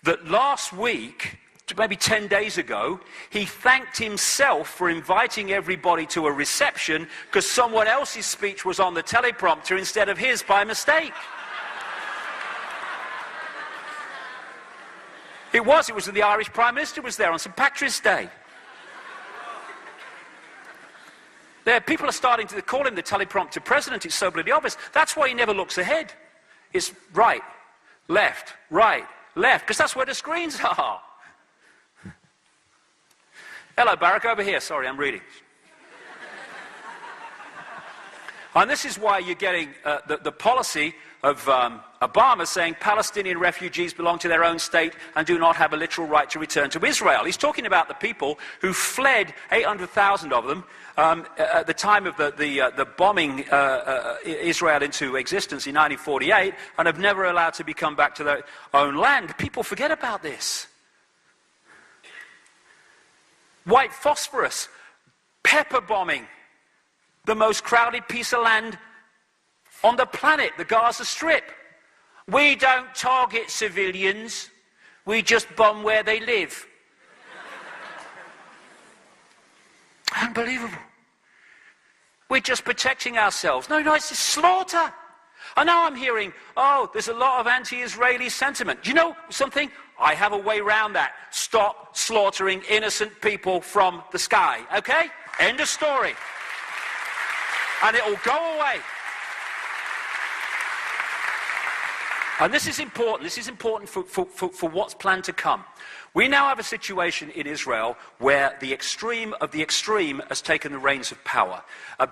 that last week, maybe 10 days ago, he thanked himself for inviting everybody to a reception because someone else's speech was on the teleprompter instead of his by mistake. It was the Irish Prime Minister was there on St. Patrick's Day. People are starting to call him the teleprompter president. It's so bloody obvious. That's why he never looks ahead. It's right, left, because that's where the screens are. Hello, Barack, over here. Sorry, I'm reading. And this is why you're getting the policy of Obama saying Palestinian refugees belong to their own state and do not have a literal right to return to Israel. He's talking about the people who fled, 800,000 of them, at the time of the bombing Israel into existence in 1948, and have never allowed to come back to their own land. People forget about this. White phosphorus, pepper bombing, the most crowded piece of land on the planet, the Gaza Strip. We don't target civilians, we just bomb where they live. Unbelievable. We're just protecting ourselves. No, it's a slaughter. And now I'm hearing, there's a lot of anti-Israeli sentiment. Do you know something? I have a way around that. Stop slaughtering innocent people from the sky, okay? End of story. And it'll go away. And this is important. This is important for what's planned to come. We now have a situation in Israel where the extreme of the extreme has taken the reins of power.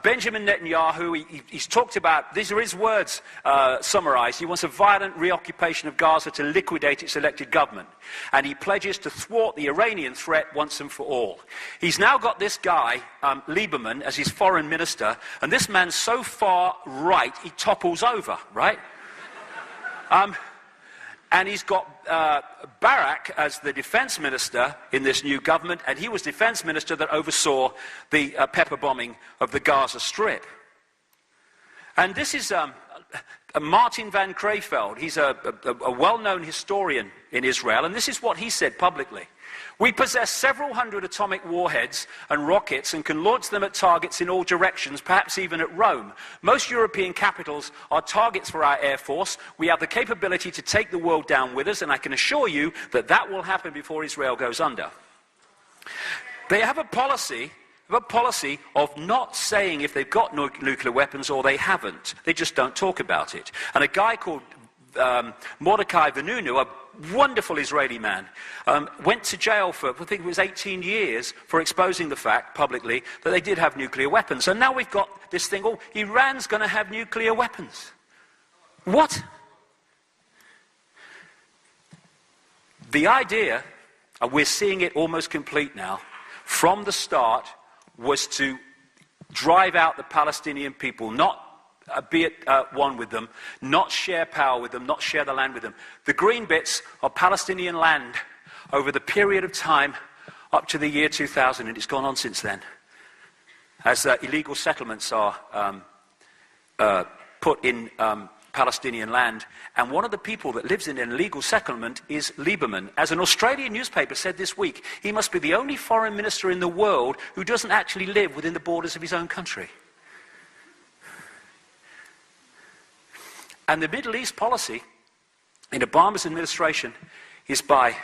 Benjamin Netanyahu, he's talked about, these are his words summarized, he wants a violent reoccupation of Gaza to liquidate its elected government. And he pledges to thwart the Iranian threat once and for all. He's now got this guy, Lieberman, as his foreign minister, and this man's so far right, he topples over, right? And he's got Barak as the defense minister in this new government, and he was defense minister that oversaw the pepper bombing of the Gaza Strip. And this is Martin van Creveld. He's a well-known historian in Israel, and this is what he said publicly. We possess several hundred atomic warheads and rockets and can launch them at targets in all directions, perhaps even at Rome. Most European capitals are targets for our Air Force. We have the capability to take the world down with us, and I can assure you that that will happen before Israel goes under. They have a policy of not saying if they've got nuclear weapons or they haven't. They just don't talk about it. And a guy called Mordecai Vanunu, a wonderful Israeli man, went to jail for, I think it was 18 years, for exposing the fact publicly that they did have nuclear weapons. And now we've got this thing, oh, Iran's going to have nuclear weapons. What? The idea, and we're seeing it almost complete now, from the start was to drive out the Palestinian people, not be at one with them, not share power with them, not share the land with them. The green bits are Palestinian land over the period of time up to the year 2000, and it's gone on since then, as illegal settlements are put in Palestinian land. And one of the people that lives in an illegal settlement is Lieberman. As an Australian newspaper said this week, he must be the only foreign minister in the world who doesn't actually live within the borders of his own country. And the Middle East policy in Obama's administration is by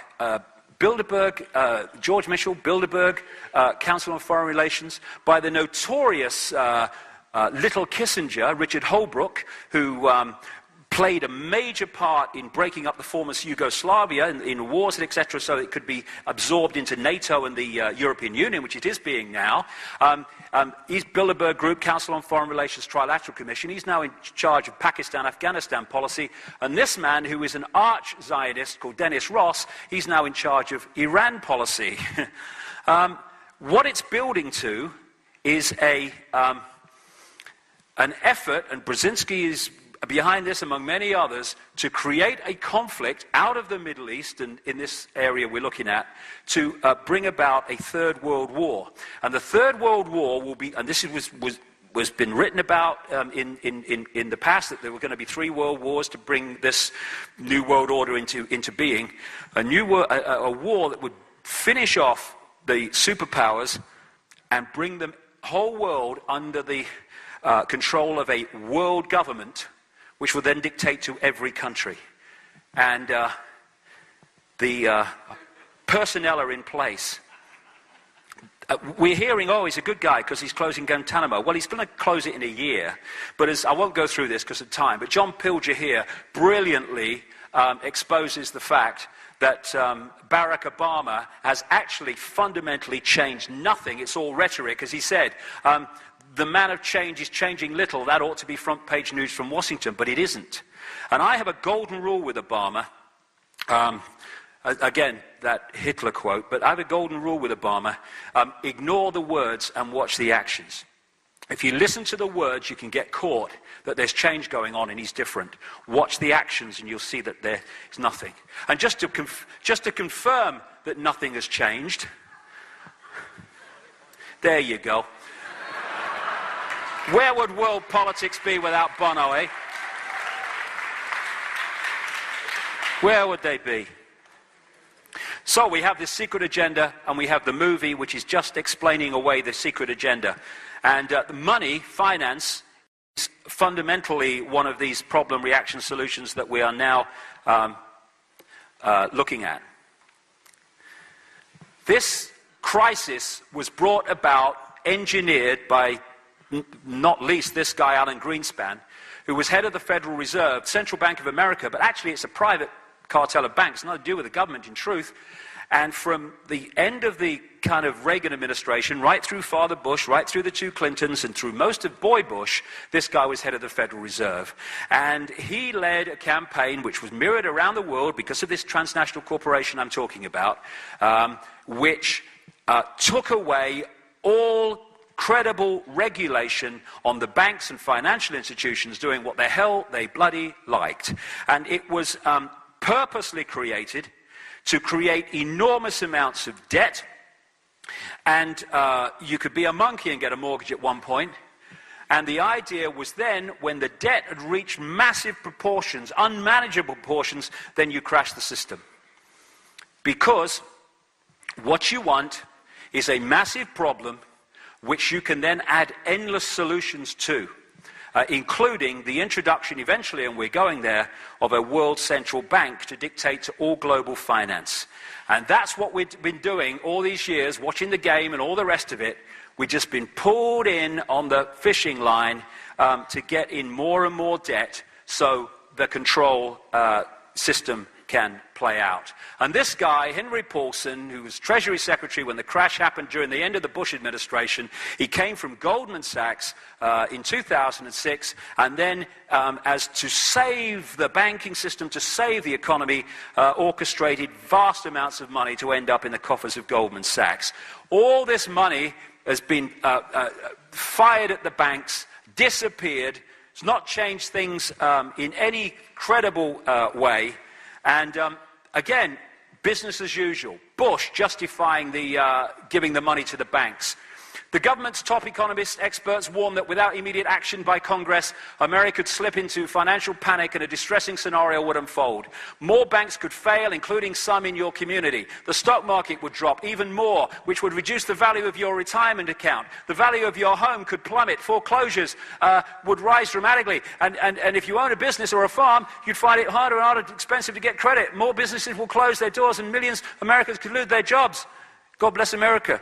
Bilderberg, George Mitchell, Bilderberg, Council on Foreign Relations, by the notorious little Kissinger, Richard Holbrooke, who played a major part in breaking up the former Yugoslavia in wars, etc., so it could be absorbed into NATO and the European Union, which it is being now. He's Bilderberg Group, Council on Foreign Relations, Trilateral Commission. He's now in charge of Pakistan-Afghanistan policy. And this man, who is an arch-Zionist called Dennis Ross, he's now in charge of Iran policy. What it's building to is an effort, and Brzezinski is behind this among many others, to create a conflict out of the Middle East, and in this area we're looking at, to bring about a third world war. And the third world war will be, and this was been written about in the past, that there were going to be 3 world wars to bring this new world order into being. A war that would finish off the superpowers and bring the whole world under the control of a world government, which will then dictate to every country. And the personnel are in place. We're hearing, oh, he's a good guy because he's closing Guantanamo. Well, he's going to close it in a year. But I won't go through this because of time. But John Pilger here brilliantly exposes the fact that Barack Obama has actually fundamentally changed nothing. It's all rhetoric, as he said. The man of change is changing little. That ought to be front page news from Washington, but it isn't. And I have a golden rule with Obama. Again, that Hitler quote, but I have a golden rule with Obama. Ignore the words and watch the actions. If you listen to the words, you can get caught that there's change going on and he's different. Watch the actions and you'll see that there is nothing. And just to confirm that nothing has changed, there you go. Where would world politics be without Bono, eh? Where would they be? So we have this secret agenda, and we have the movie, which is just explaining away the secret agenda. And money, finance, is fundamentally one of these problem reaction solutions that we are now looking at. This crisis was brought about, engineered by not least this guy, Alan Greenspan, who was head of the Federal Reserve, Central Bank of America, but actually it's a private cartel of banks, nothing to do with the government in truth. And from the end of the kind of Reagan administration, right through Father Bush, right through the 2 Clintons, and through most of Boy Bush, this guy was head of the Federal Reserve. And he led a campaign which was mirrored around the world because of this transnational corporation I'm talking about, which took away all credible regulation on the banks and financial institutions doing what the hell they bloody liked. And it was purposely created to create enormous amounts of debt. And you could be a monkey and get a mortgage at one point. And the idea was then, when the debt had reached massive proportions, unmanageable proportions, then you crash the system. Because what you want is a massive problem which you can then add endless solutions to, including the introduction eventually, and we're going there, of a world central bank to dictate to all global finance. And that's what we've been doing all these years, watching the game and all the rest of it. We've just been pulled in on the fishing line to get in more and more debt, so the control system can play out. And this guy, Henry Paulson, who was Treasury Secretary when the crash happened during the end of the Bush administration, he came from Goldman Sachs in 2006, and then as to save the banking system, to save the economy, orchestrated vast amounts of money to end up in the coffers of Goldman Sachs. All this money has been fired at the banks, disappeared. It's not changed things in any credible way. And again, business as usual. Bush justifying the giving the money to the banks. The government's top economists, experts warn that without immediate action by Congress, America could slip into financial panic and a distressing scenario would unfold. More banks could fail, including some in your community. The stock market would drop even more, which would reduce the value of your retirement account. The value of your home could plummet. Foreclosures would rise dramatically. And if you own a business or a farm, you'd find it harder and harder, expensive to get credit. More businesses will close their doors and millions of Americans could lose their jobs. God bless America.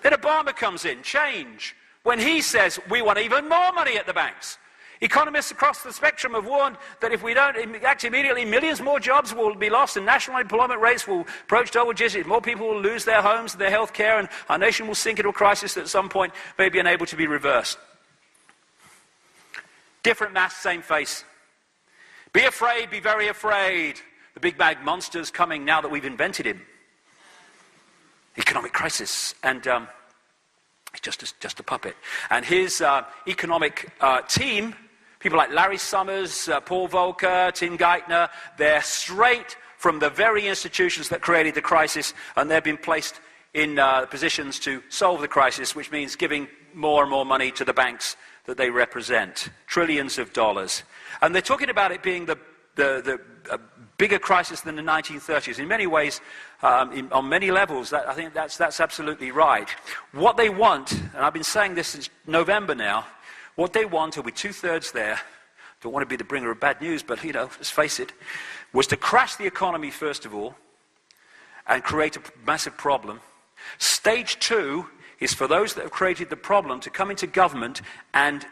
Then Obama comes in, change, when he says we want even more money at the banks. Economists across the spectrum have warned that if we don't act immediately, millions more jobs will be lost and national unemployment rates will approach double digits. More people will lose their homes, their health care, and our nation will sink into a crisis that at some point may be unable to be reversed. Different mask, same face. Be afraid, be very afraid. The big bad monster's coming now that we've invented him. Economic crisis, and he's just a puppet. And his economic team, people like Larry Summers, Paul Volcker, Tim Geithner, they're straight from the very institutions that created the crisis, and they've been placed in positions to solve the crisis, which means giving more and more money to the banks that they represent, trillions of dollars. And they're talking about it being the bigger crisis than the 1930s. In many ways, on many levels, I think that's absolutely right. What they want, and I've been saying this since November now, what they want, with two-thirds there, don't want to be the bringer of bad news, but, let's face it, was to crash the economy, first of all, and create a massive problem. Stage 2 is for those that have created the problem to come into government and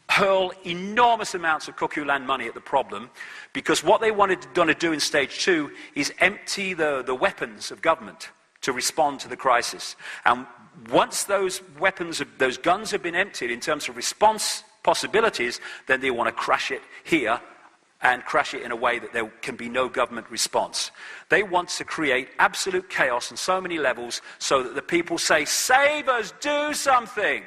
hurl enormous amounts of cuckoo land money at the problem, because what they wanted to do in stage 2 is empty the weapons of government to respond to the crisis. And once those weapons, those guns have been emptied in terms of response possibilities, then they want to crash it here and crash it in a way that there can be no government response. They want to create absolute chaos on so many levels so that the people say, save us, do something.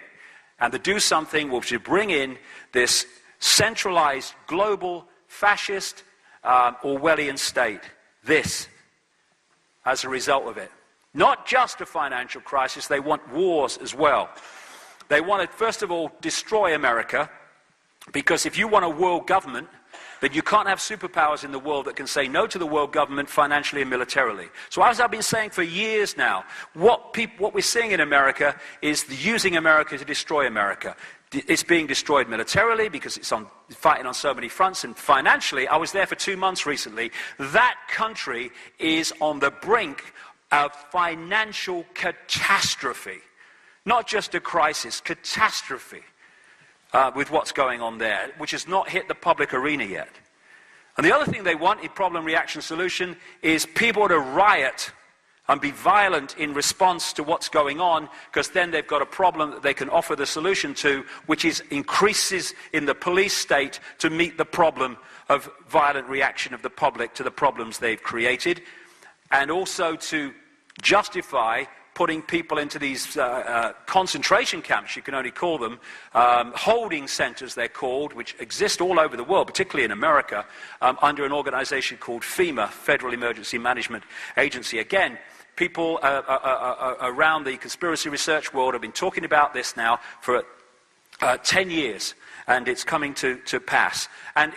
And the do something will bring in this centralized, global, fascist, Orwellian state. This, as a result of it. Not just a financial crisis, they want wars as well. They want to, first of all, destroy America, because if you want a world government, then you can't have superpowers in the world that can say no to the world government financially and militarily. So as I've been saying for years now, what we're seeing in America is using America to destroy America. It's being destroyed militarily because it's fighting on so many fronts, and financially, I was there for 2 months recently, that country is on the brink of financial catastrophe. Not just a crisis, catastrophe. With what's going on there, which has not hit the public arena yet. And the other thing they want in problem, reaction, solution is people to riot and be violent in response to what's going on, because then they've got a problem that they can offer the solution to, which is increases in the police state to meet the problem of violent reaction of the public to the problems they've created, and also to justify putting people into these concentration camps, you can only call them, holding centers they're called, which exist all over the world, particularly in America, under an organization called FEMA, Federal Emergency Management Agency. Again, people around the conspiracy research world have been talking about this now for 10 years, and it's coming to pass. And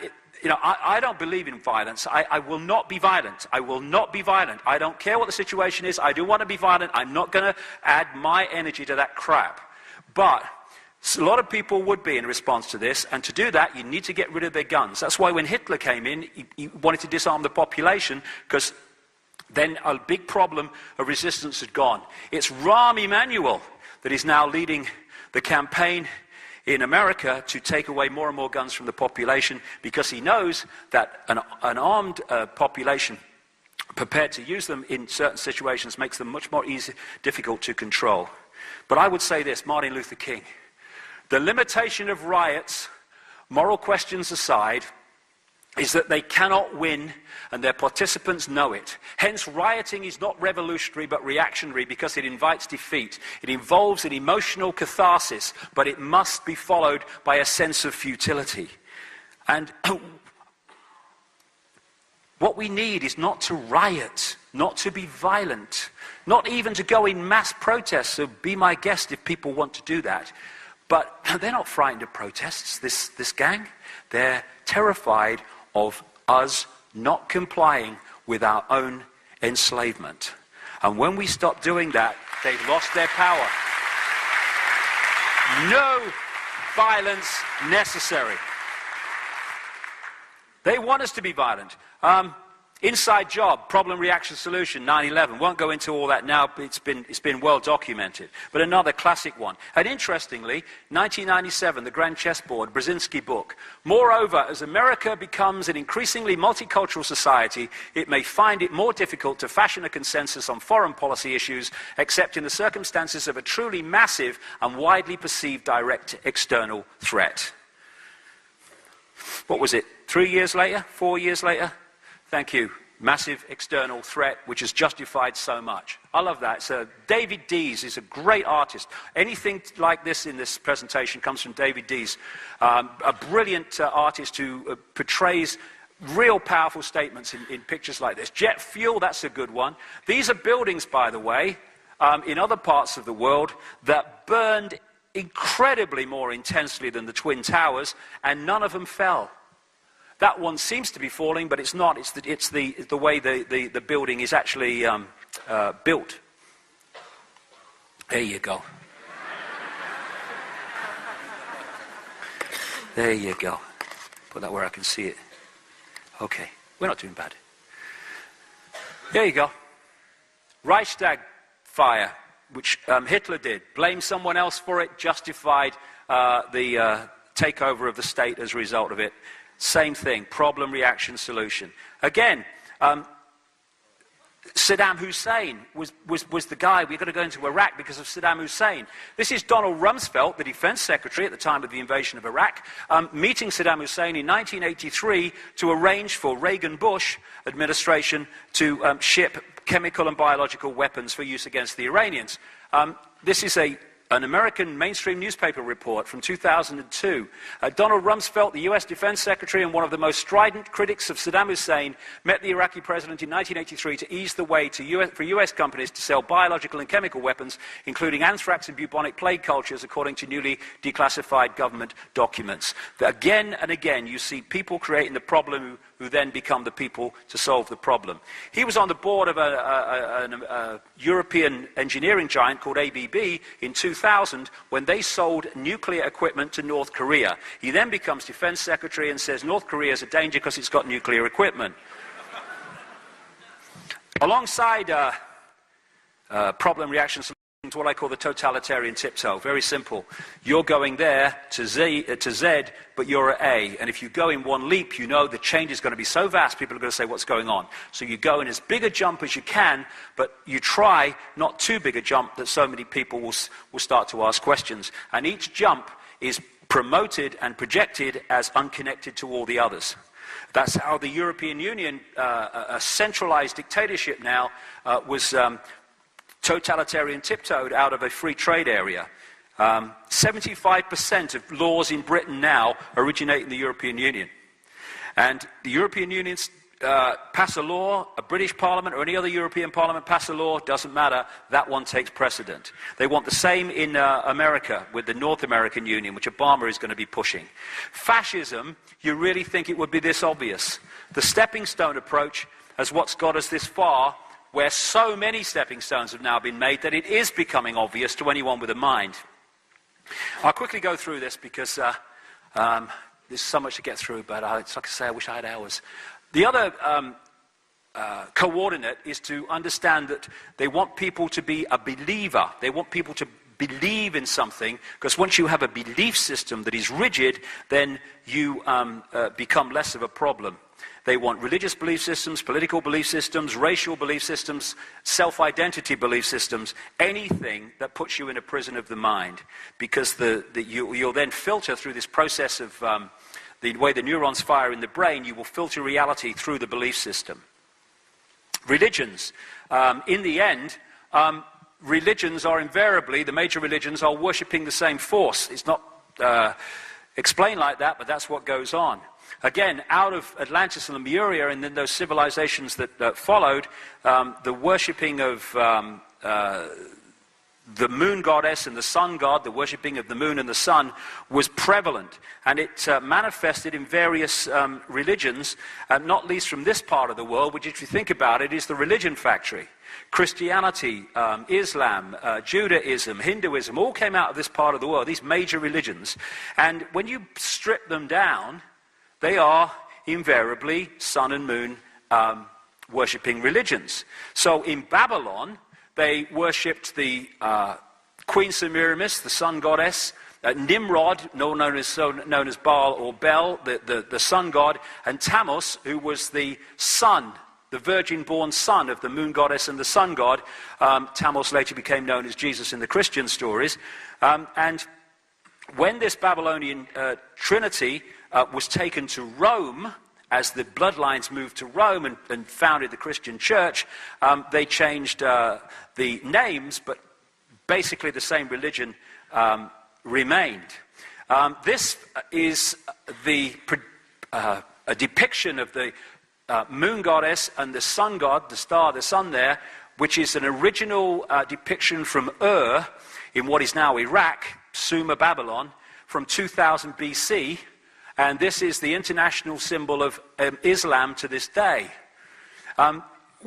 I don't believe in violence. I will not be violent. I will not be violent. I don't care what the situation is. I do want to be violent. I'm not going to add my energy to that crap. But a lot of people would be in response to this, and to do that, you need to get rid of their guns. That's why when Hitler came in, he wanted to disarm the population, because then a big problem of resistance had gone. It's Rahm Emanuel that is now leading the campaign in America to take away more and more guns from the population because he knows that an armed population prepared to use them in certain situations makes them much more difficult to control. But I would say this, Martin Luther King, the limitation of riots, moral questions aside, is that they cannot win and their participants know it. Hence, rioting is not revolutionary but reactionary because it invites defeat. It involves an emotional catharsis, but it must be followed by a sense of futility. And what we need is not to riot, not to be violent, not even to go in mass protests, so be my guest if people want to do that. But they're not frightened of protests, this gang. They're terrified of us not complying with our own enslavement. And when we stop doing that, they've lost their power. No violence necessary. They want us to be violent. Inside job, problem, reaction, solution, 9/11. Won't go into all that now, but it's been well documented. But another classic one. And interestingly, 1997, the Grand Chessboard, Brzezinski book. Moreover, as America becomes an increasingly multicultural society, it may find it more difficult to fashion a consensus on foreign policy issues, except in the circumstances of a truly massive and widely perceived direct external threat. What was it? 3 years later? 4 years later? Thank you. Massive external threat, which has justified so much. I love that. So David Dees is a great artist. Anything like this in this presentation comes from David Dees, a brilliant artist who portrays real powerful statements in pictures like this. Jet fuel, that's a good one. These are buildings, by the way, in other parts of the world that burned incredibly more intensely than the Twin Towers, and none of them fell. That one seems to be falling, but it's not. It's the way the building is actually built. There you go. There you go. Put that where I can see it. Okay, we're not doing bad. There you go. Reichstag fire, which Hitler did. Blamed someone else for it, justified the takeover of the state as a result of it. Same thing, problem, reaction, solution. Again, Saddam Hussein was the guy. We're going to go into Iraq because of Saddam Hussein. This is Donald Rumsfeld, the defense secretary at the time of the invasion of Iraq, meeting Saddam Hussein in 1983 to arrange for Reagan-Bush administration to ship chemical and biological weapons for use against the Iranians. This is an American mainstream newspaper report from 2002. Donald Rumsfeld, the US Defense Secretary and one of the most strident critics of Saddam Hussein, met the Iraqi president in 1983 to ease the way for US companies to sell biological and chemical weapons, including anthrax and bubonic plague cultures, according to newly declassified government documents. Again and again, you see people creating the problem who then become the people to solve the problem. He was on the board of a European engineering giant called ABB in 2000 when they sold nuclear equipment to North Korea. He then becomes defense secretary and says North Korea is a danger because it's got nuclear equipment. Alongside problem, reaction, solution, to what I call the totalitarian tiptoe. Very simple. You're going there to Z, but you're at A. And if you go in one leap, you know the change is going to be so vast, people are going to say, what's going on? So you go in as big a jump as you can, but you try not too big a jump that so many people will start to ask questions. And each jump is promoted and projected as unconnected to all the others. That's how the European Union, a centralized dictatorship now, was totalitarian tiptoed out of a free trade area. 75% of laws in Britain now originate in the European Union. And the European Union pass a law, a British Parliament or any other European Parliament pass a law, doesn't matter, that one takes precedent. They want the same in America with the North American Union, which Obama is going to be pushing. Fascism, you really think it would be this obvious? The stepping stone approach is what's got us this far, where so many stepping stones have now been made that it is becoming obvious to anyone with a mind. I'll quickly go through this because there's so much to get through, but it's like I say, I wish I had hours. The other coordinate is to understand that they want people to be a believer. They want people to believe in something, because once you have a belief system that is rigid, then you become less of a problem. They want religious belief systems, political belief systems, racial belief systems, self-identity belief systems, anything that puts you in a prison of the mind, because you'll then filter through this process of the way the neurons fire in the brain. You will filter reality through the belief system. Religions. In the end, religions are invariably, the major religions are worshipping the same force. It's not explained like that, but that's what goes on. Again, out of Atlantis and Lemuria, and then those civilizations that followed, the worshipping of the moon goddess and the sun god, the worshipping of the moon and the sun, was prevalent. And it manifested in various religions, not least from this part of the world, which, if you think about it, is the religion factory. Christianity, Islam, Judaism, Hinduism, all came out of this part of the world, these major religions. And when you strip them down, they are invariably sun and moon worshipping religions. So in Babylon, they worshipped the Queen Semiramis, the sun goddess, Nimrod, known as Baal or Bel, the sun god, and Tammuz, who was the son, the virgin-born son of the moon goddess and the sun god. Tammuz later became known as Jesus in the Christian stories. And when this Babylonian trinity was taken to Rome, as the bloodlines moved to Rome and founded the Christian church, they changed the names, but basically the same religion remained. This is a depiction of the moon goddess and the sun god, the star, the sun there, which is an original depiction from Ur in what is now Iraq, Sumer, Babylon, from 2000 BC. And this is the international symbol of Islam to this day.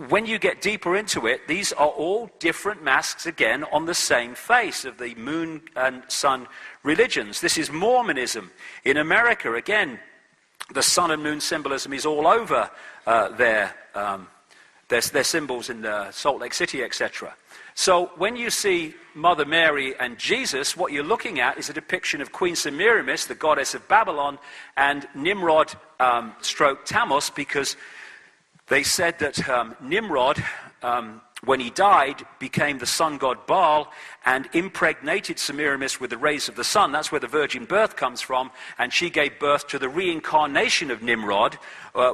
When you get deeper into it, these are all different masks, again, on the same face of the moon and sun religions. This is Mormonism. In America, again, the sun and moon symbolism is all over their symbols in Salt Lake City, etc. So when you see Mother Mary and Jesus, what you're looking at is a depiction of Queen Semiramis, the goddess of Babylon, and Nimrod stroke Tammuz, because they said that Nimrod, when he died, became the sun god Baal and impregnated Semiramis with the rays of the sun. That's where the virgin birth comes from, and she gave birth to the reincarnation of Nimrod,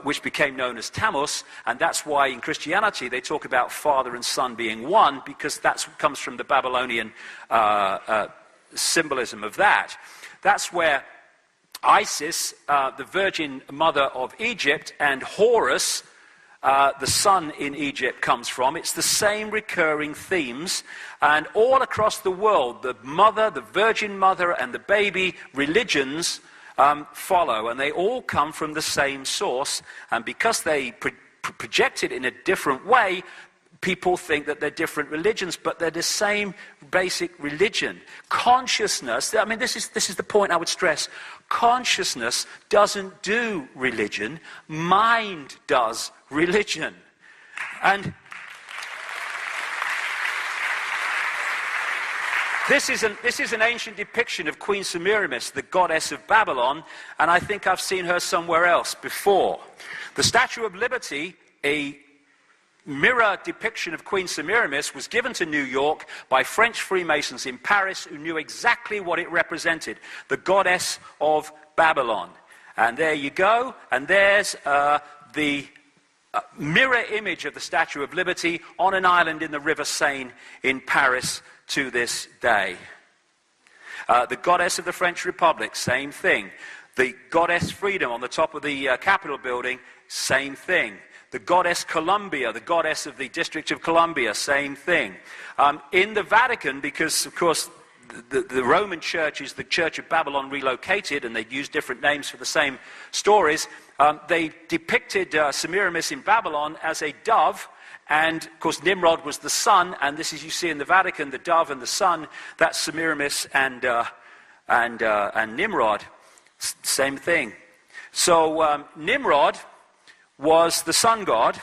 which became known as Tammuz, and that's why in Christianity they talk about father and son being one, because that comes from the Babylonian symbolism of that. That's where Isis, the virgin mother of Egypt, and Horus, the sun in Egypt, comes from. It's the same recurring themes, and all across the world, the mother, the virgin mother, and the baby religions follow, and they all come from the same source, and because they project it in a different way, people think that they're different religions, but they're the same basic religion. Consciousness, I mean, this is the point I would stress. Consciousness doesn't do religion, mind does religion. And this is an ancient depiction of Queen Semiramis, the goddess of Babylon, and I think I've seen her somewhere else before. The Statue of Liberty, a mirror depiction of Queen Semiramis, was given to New York by French Freemasons in Paris who knew exactly what it represented, the goddess of Babylon. And there you go, and there's the mirror image of the Statue of Liberty on an island in the River Seine in Paris to this day. The goddess of the French Republic, same thing. The goddess Freedom on the top of the Capitol building, same thing. The goddess Columbia, the goddess of the District of Columbia, same thing. In the Vatican, because, of course, the Roman Church is the Church of Babylon relocated, and they use different names for the same stories, they depicted Semiramis in Babylon as a dove, and, of course, Nimrod was the sun, and this is, you see in the Vatican, the dove and the sun, that's Semiramis and Nimrod, same thing. So Nimrod was the sun god,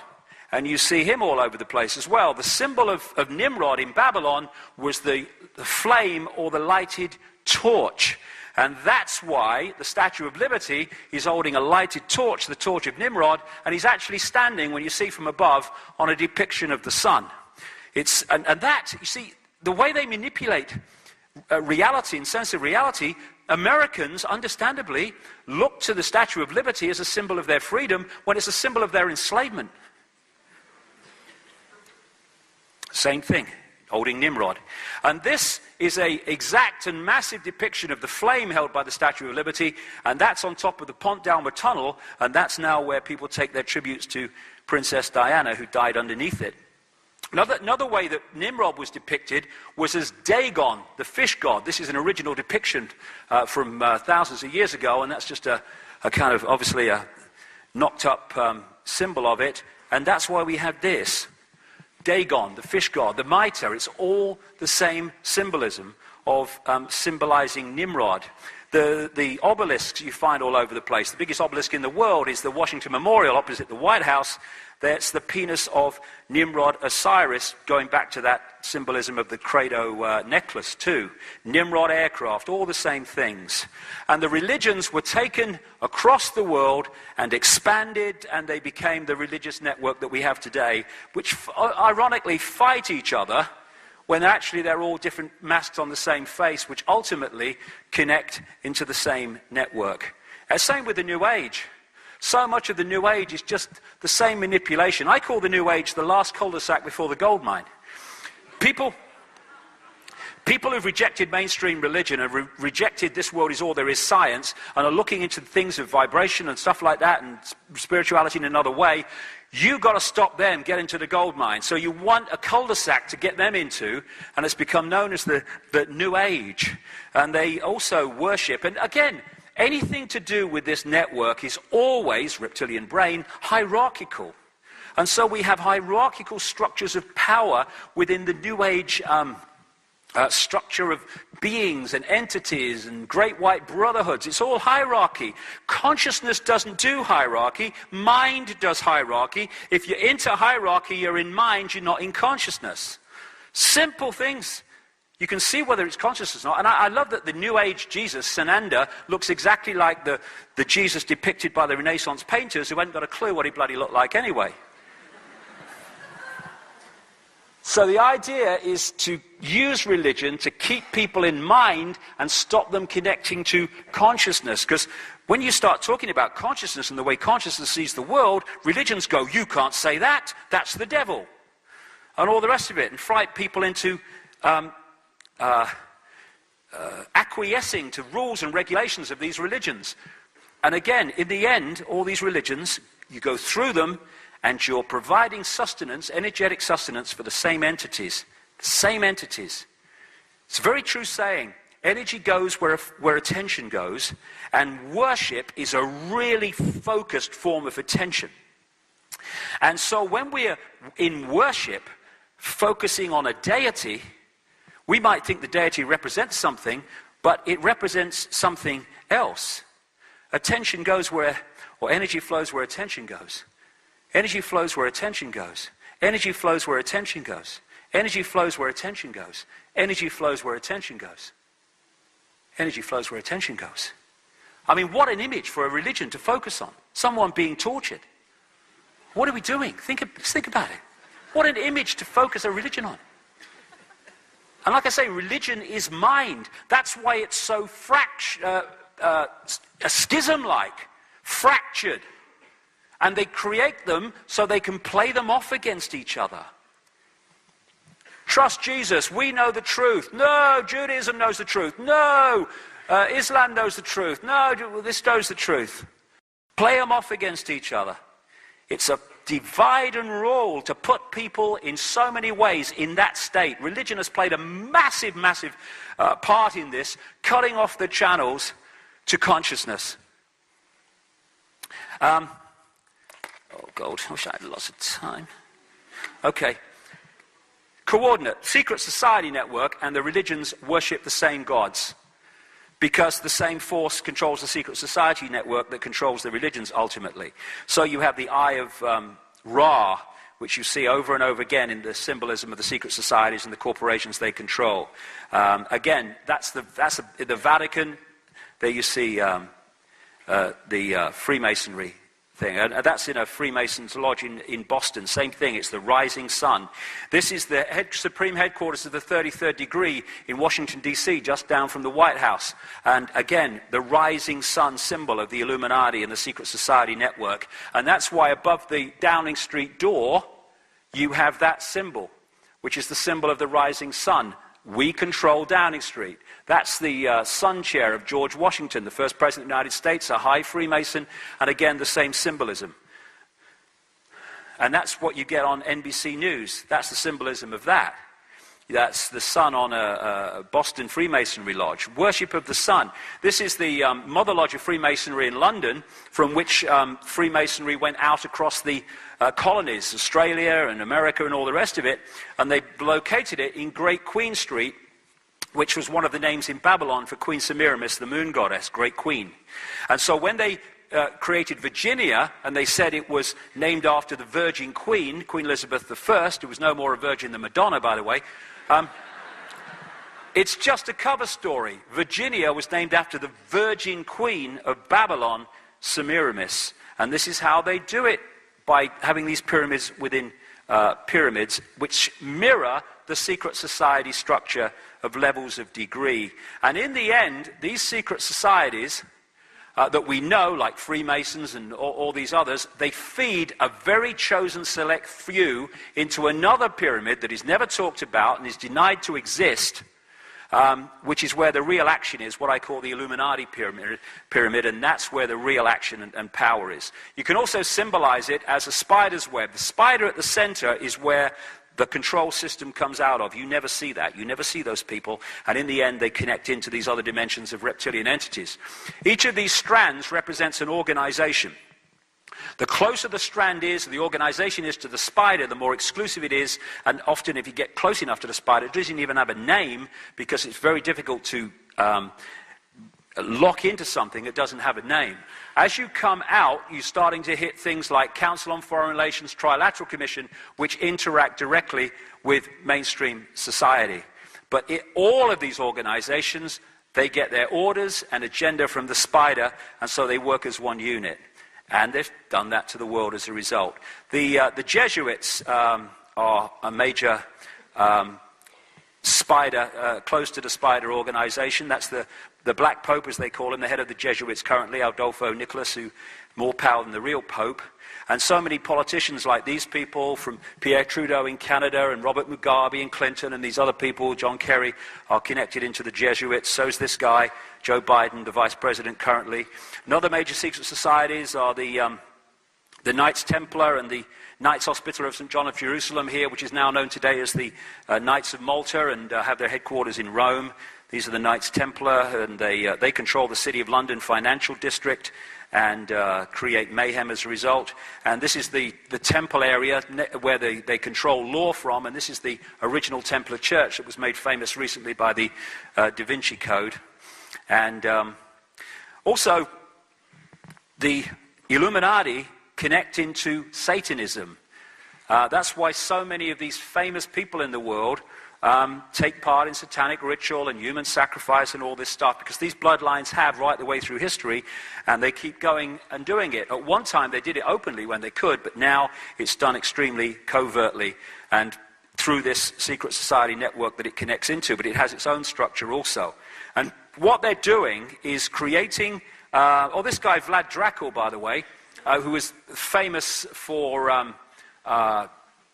And you see him all over the place as well. The symbol of Nimrod in Babylon was the flame or the lighted torch. And that's why the Statue of Liberty is holding a lighted torch, the torch of Nimrod, and he's actually standing, when you see from above, on a depiction of the sun. And that, you see, the way they manipulate reality and sense of reality, Americans, understandably, look to the Statue of Liberty as a symbol of their freedom when it's a symbol of their enslavement. Same thing, holding Nimrod. And this is an exact and massive depiction of the flame held by the Statue of Liberty, and that's on top of the Pont d'Alma tunnel, and that's now where people take their tributes to Princess Diana, who died underneath it. Another way that Nimrod was depicted was as Dagon, the fish god. This is an original depiction from thousands of years ago, and that's just a kind of, obviously, a knocked-up symbol of it, and that's why we have this. Dagon, the fish god, the mitre, it's all the same symbolism of symbolizing Nimrod. The obelisks you find all over the place. The biggest obelisk in the world is the Washington Memorial opposite the White House. That's the penis of Nimrod Osiris, going back to that symbolism of the Credo necklace too. Nimrod aircraft, all the same things. And the religions were taken across the world and expanded, and they became the religious network that we have today, which ironically fight each other when actually they're all different masks on the same face, which ultimately connect into the same network. And same with the New Age. So much of the New Age is just the same manipulation. I call the New Age the last cul-de-sac before the gold mine. People who've rejected mainstream religion and rejected this world is all there is science and are looking into things of vibration and stuff like that and spirituality in another way, you've got to stop them, get into the gold mine. So you want a cul-de-sac to get them into, and it's become known as the New Age. And they also worship, and again, anything to do with this network is always, reptilian brain, hierarchical. And so we have hierarchical structures of power within the New Age structure of beings and entities and great white brotherhoods. It's all hierarchy. Consciousness doesn't do hierarchy. Mind does hierarchy. If you're into hierarchy, you're in mind, you're not in consciousness. Simple things. You can see whether it's consciousness or not. And I love that the New Age Jesus, Sananda, looks exactly like the Jesus depicted by the Renaissance painters who hadn't got a clue what he bloody looked like anyway. So the idea is to use religion to keep people in mind and stop them connecting to consciousness. Because when you start talking about consciousness and the way consciousness sees the world, religions go, you can't say that, that's the devil. And all the rest of it, and fright people into acquiescing to rules and regulations of these religions. And again, in the end, all these religions, you go through them, and you're providing sustenance, energetic sustenance for the same entities. The same entities. It's a very true saying. Energy goes where attention goes, and worship is a really focused form of attention. And so when we're in worship, focusing on a deity, we might think the deity represents something, but it represents something else. Attention goes where, or energy flows where attention goes. Energy flows where attention goes. Energy flows where attention goes. Energy flows where attention goes. Energy flows where attention goes. Energy flows where attention goes. I mean, what an image for a religion to focus on. Someone being tortured. What are we doing? Think about it. What an image to focus a religion on. And like I say, religion is mind. That's why it's so schism-like, fractured. And they create them so they can play them off against each other. Trust Jesus. We know the truth. No, Judaism knows the truth. No, Islam knows the truth. No, this knows the truth. Play them off against each other. It's a divide and rule to put people in so many ways in that state. Religion has played a massive, massive part in this, cutting off the channels to consciousness. Oh, God, I wish I had lots of time. Okay. Coordinate. Secret society network and the religions worship the same gods because the same force controls the secret society network that controls the religions ultimately. So you have the Eye of Ra, which you see over and over again in the symbolism of the secret societies and the corporations they control. Again, that's the Vatican. There you see the Freemasonry thing. And that's in a Freemasons lodge in Boston. Same thing, it's the rising sun. This is the supreme headquarters of the 33rd degree in Washington, D.C., just down from the White House. And again, the rising sun symbol of the Illuminati and the secret society network. And that's why above the Downing Street door, you have that symbol, which is the symbol of the rising sun. We control Downing Street. That's the sun chair of George Washington, the first president of the United States, a high Freemason, and again, the same symbolism. And that's what you get on NBC News. That's the symbolism of that. That's the sun on a Boston Freemasonry lodge. Worship of the sun. This is the Mother Lodge of Freemasonry in London, from which Freemasonry went out across the colonies, Australia and America and all the rest of it, and they located it in Great Queen Street, which was one of the names in Babylon for Queen Semiramis, the moon goddess, Great Queen. And so when they created Virginia, and they said it was named after the Virgin Queen, Queen Elizabeth I, who was no more a virgin than Madonna, by the way, it's just a cover story. Virginia was named after the Virgin Queen of Babylon, Semiramis. And this is how they do it, by having these pyramids within pyramids, which mirror the secret society structure of levels of degree. And in the end, these secret societies that we know, like Freemasons and all these others, they feed a very chosen select few into another pyramid that is never talked about and is denied to exist, which is where the real action is, what I call the Illuminati pyramid, and that's where the real action and power is. You can also symbolize it as a spider's web. The spider at the center is where the control system comes out of. You never see that. You never see those people. And in the end, they connect into these other dimensions of reptilian entities. Each of these strands represents an organization. The closer the strand is, the organization is to the spider, the more exclusive it is. And often, if you get close enough to the spider, it doesn't even have a name, because it's very difficult to lock into something that doesn't have a name. As you come out, you're starting to hit things like Council on Foreign Relations, Trilateral Commission, which interact directly with mainstream society. But all of these organizations, they get their orders and agenda from the spider, and so they work as one unit. And they've done that to the world as a result. The Jesuits are a major spider, close to the spider organization. That's the Black Pope, as they call him, the head of the Jesuits currently, Adolfo Nicolas, who more power than the real Pope. And so many politicians like these people, from Pierre Trudeau in Canada and Robert Mugabe and Clinton and these other people, John Kerry, are connected into the Jesuits. So is this guy, Joe Biden, the vice president currently. Another major secret societies are the Knights Templar and the Knights Hospitaller of St. John of Jerusalem here, which is now known today as the Knights of Malta, and have their headquarters in Rome. These are the Knights Templar, and they control the City of London financial district and create mayhem as a result. And this is the temple area where they control law from, and this is the original Templar church that was made famous recently by the Da Vinci Code. And also, the Illuminati connect into Satanism. That's why so many of these famous people in the world take part in satanic ritual and human sacrifice and all this stuff, because these bloodlines have right the way through history, and they keep going and doing it. At one time they did it openly when they could, but now it's done extremely covertly and through this secret society network that it connects into, but it has its own structure also. And what they're doing is creating, this guy Vlad Dracul, by the way, who is famous for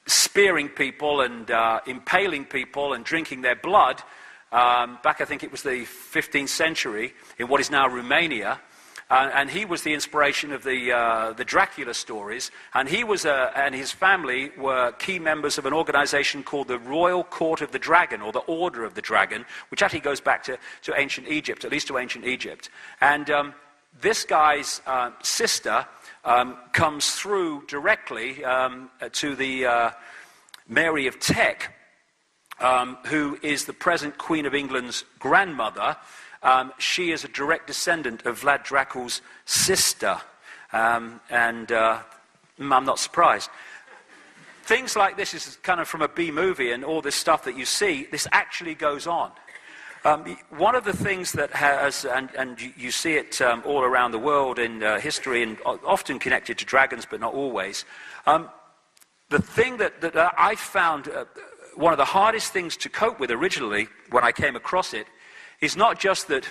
spearing people and impaling people and drinking their blood, back I think it was the 15th century in what is now Romania, and he was the inspiration of the Dracula stories, and he was and his family were key members of an organization called the Royal Court of the Dragon, or the Order of the Dragon, which actually goes back to ancient Egypt, at least to ancient Egypt. And this guy's sister comes through directly to the Mary of Teck, who is the present Queen of England's grandmother. She is a direct descendant of Vlad Dracul's sister, and I'm not surprised. things like this is kind of from a B movie, and all this stuff that you see, this actually goes on. One of the things that has, and you see it all around the world in history, and often connected to dragons, but not always, the thing that I found one of the hardest things to cope with originally when I came across it is not just that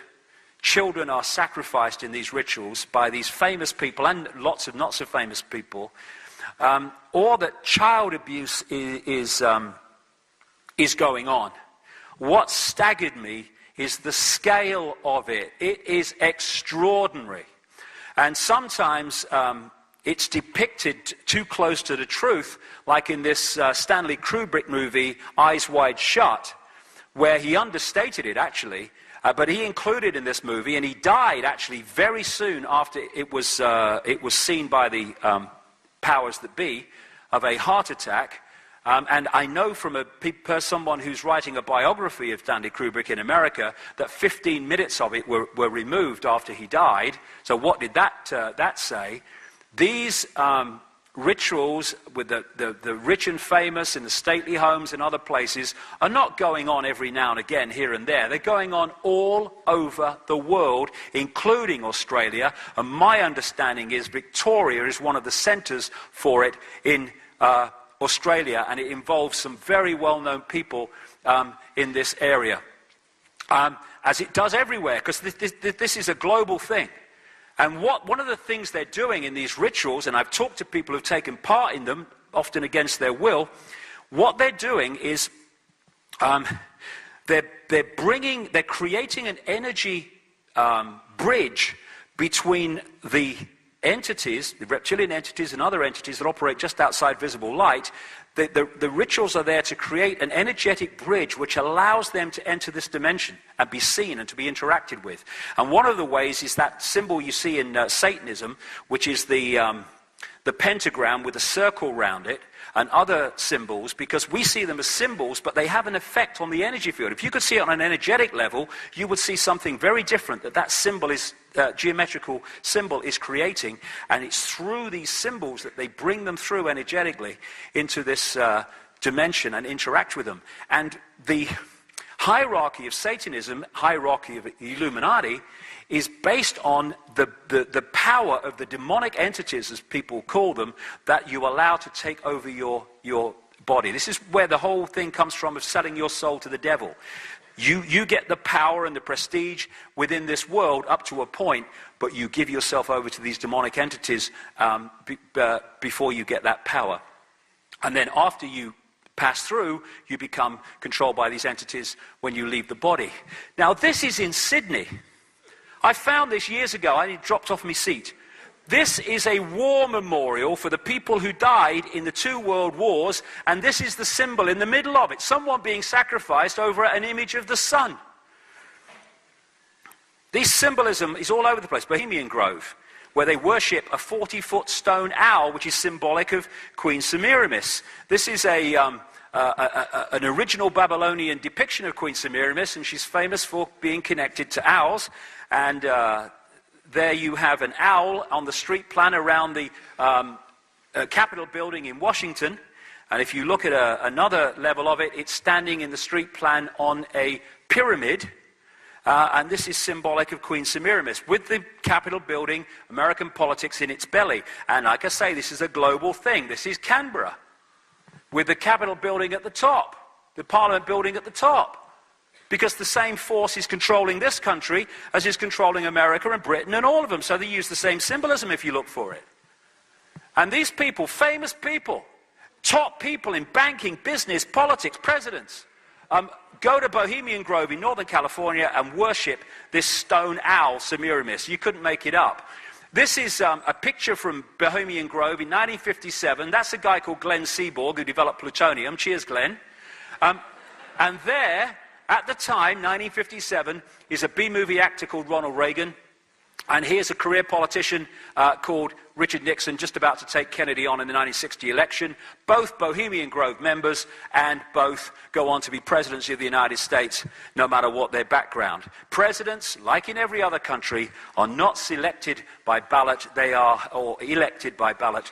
children are sacrificed in these rituals by these famous people and lots of not so famous people, or that child abuse is going on. What staggered me is the scale of it. It is extraordinary. And sometimes it's depicted too close to the truth, like in this Stanley Kubrick movie, Eyes Wide Shut, where he understated it, actually. But he included in this movie, and he died, actually, very soon after it was seen by the powers that be, of a heart attack. And I know from someone who's writing a biography of Stanley Kubrick in America that 15 minutes of it were removed after he died. So what did that say? These rituals with the rich and famous in the stately homes and other places are not going on every now and again, here and there. They're going on all over the world, including Australia. And my understanding is Victoria is one of the centres for it in Australia, and it involves some very well-known people in this area, as it does everywhere, because this is a global thing. And one of the things they're doing in these rituals, and I've talked to people who've taken part in them, often against their will, what they're doing is they're creating an energy bridge between the entities, the reptilian entities and other entities that operate just outside visible light. The rituals are there to create an energetic bridge which allows them to enter this dimension and be seen and to be interacted with. And one of the ways is that symbol you see in Satanism, which is the pentagram with a circle round it, and other symbols, because we see them as symbols, but they have an effect on the energy field. If you could see it on an energetic level, you would see something very different that symbol is, geometrical symbol is creating, and it's through these symbols that they bring them through energetically into this dimension and interact with them. And the hierarchy of Satanism, hierarchy of Illuminati, is based on the power of the demonic entities, as people call them, that you allow to take over your body. This is where the whole thing comes from, of selling your soul to the devil. You get the power and the prestige within this world up to a point, but you give yourself over to these demonic entities before you get that power. And then after you pass through, you become controlled by these entities when you leave the body. Now, this is in Sydney. I found this years ago. I dropped off my seat. This is a war memorial for the people who died in the 2 world wars, and this is the symbol in the middle of it. Someone being sacrificed over an image of the sun. This symbolism is all over the place. Bohemian Grove, where they worship a 40-foot stone owl, which is symbolic of Queen Semiramis. This is an original Babylonian depiction of Queen Semiramis, and she's famous for being connected to owls. And there you have an owl on the street plan around the Capitol building in Washington. And if you look at another level of it, it's standing in the street plan on a pyramid. And this is symbolic of Queen Semiramis, with the Capitol building, American politics in its belly. And like I say, this is a global thing. This is Canberra, with the Capitol building at the top, the Parliament building at the top. Because the same force is controlling this country as is controlling America and Britain and all of them. So they use the same symbolism if you look for it. And these people, famous people, top people in banking, business, politics, presidents, go to Bohemian Grove in Northern California and worship this stone owl, Semiramis. You couldn't make it up. This is a picture from Bohemian Grove in 1957. That's a guy called Glenn Seaborg who developed plutonium. Cheers, Glenn. And there, at the time, 1957, is a B-movie actor called Ronald Reagan. And here's a career politician called Richard Nixon, just about to take Kennedy on in the 1960 election. Both Bohemian Grove members, and both go on to be presidents of the United States, no matter what their background. Presidents, like in every other country, are not selected by ballot. They are, or elected by ballot.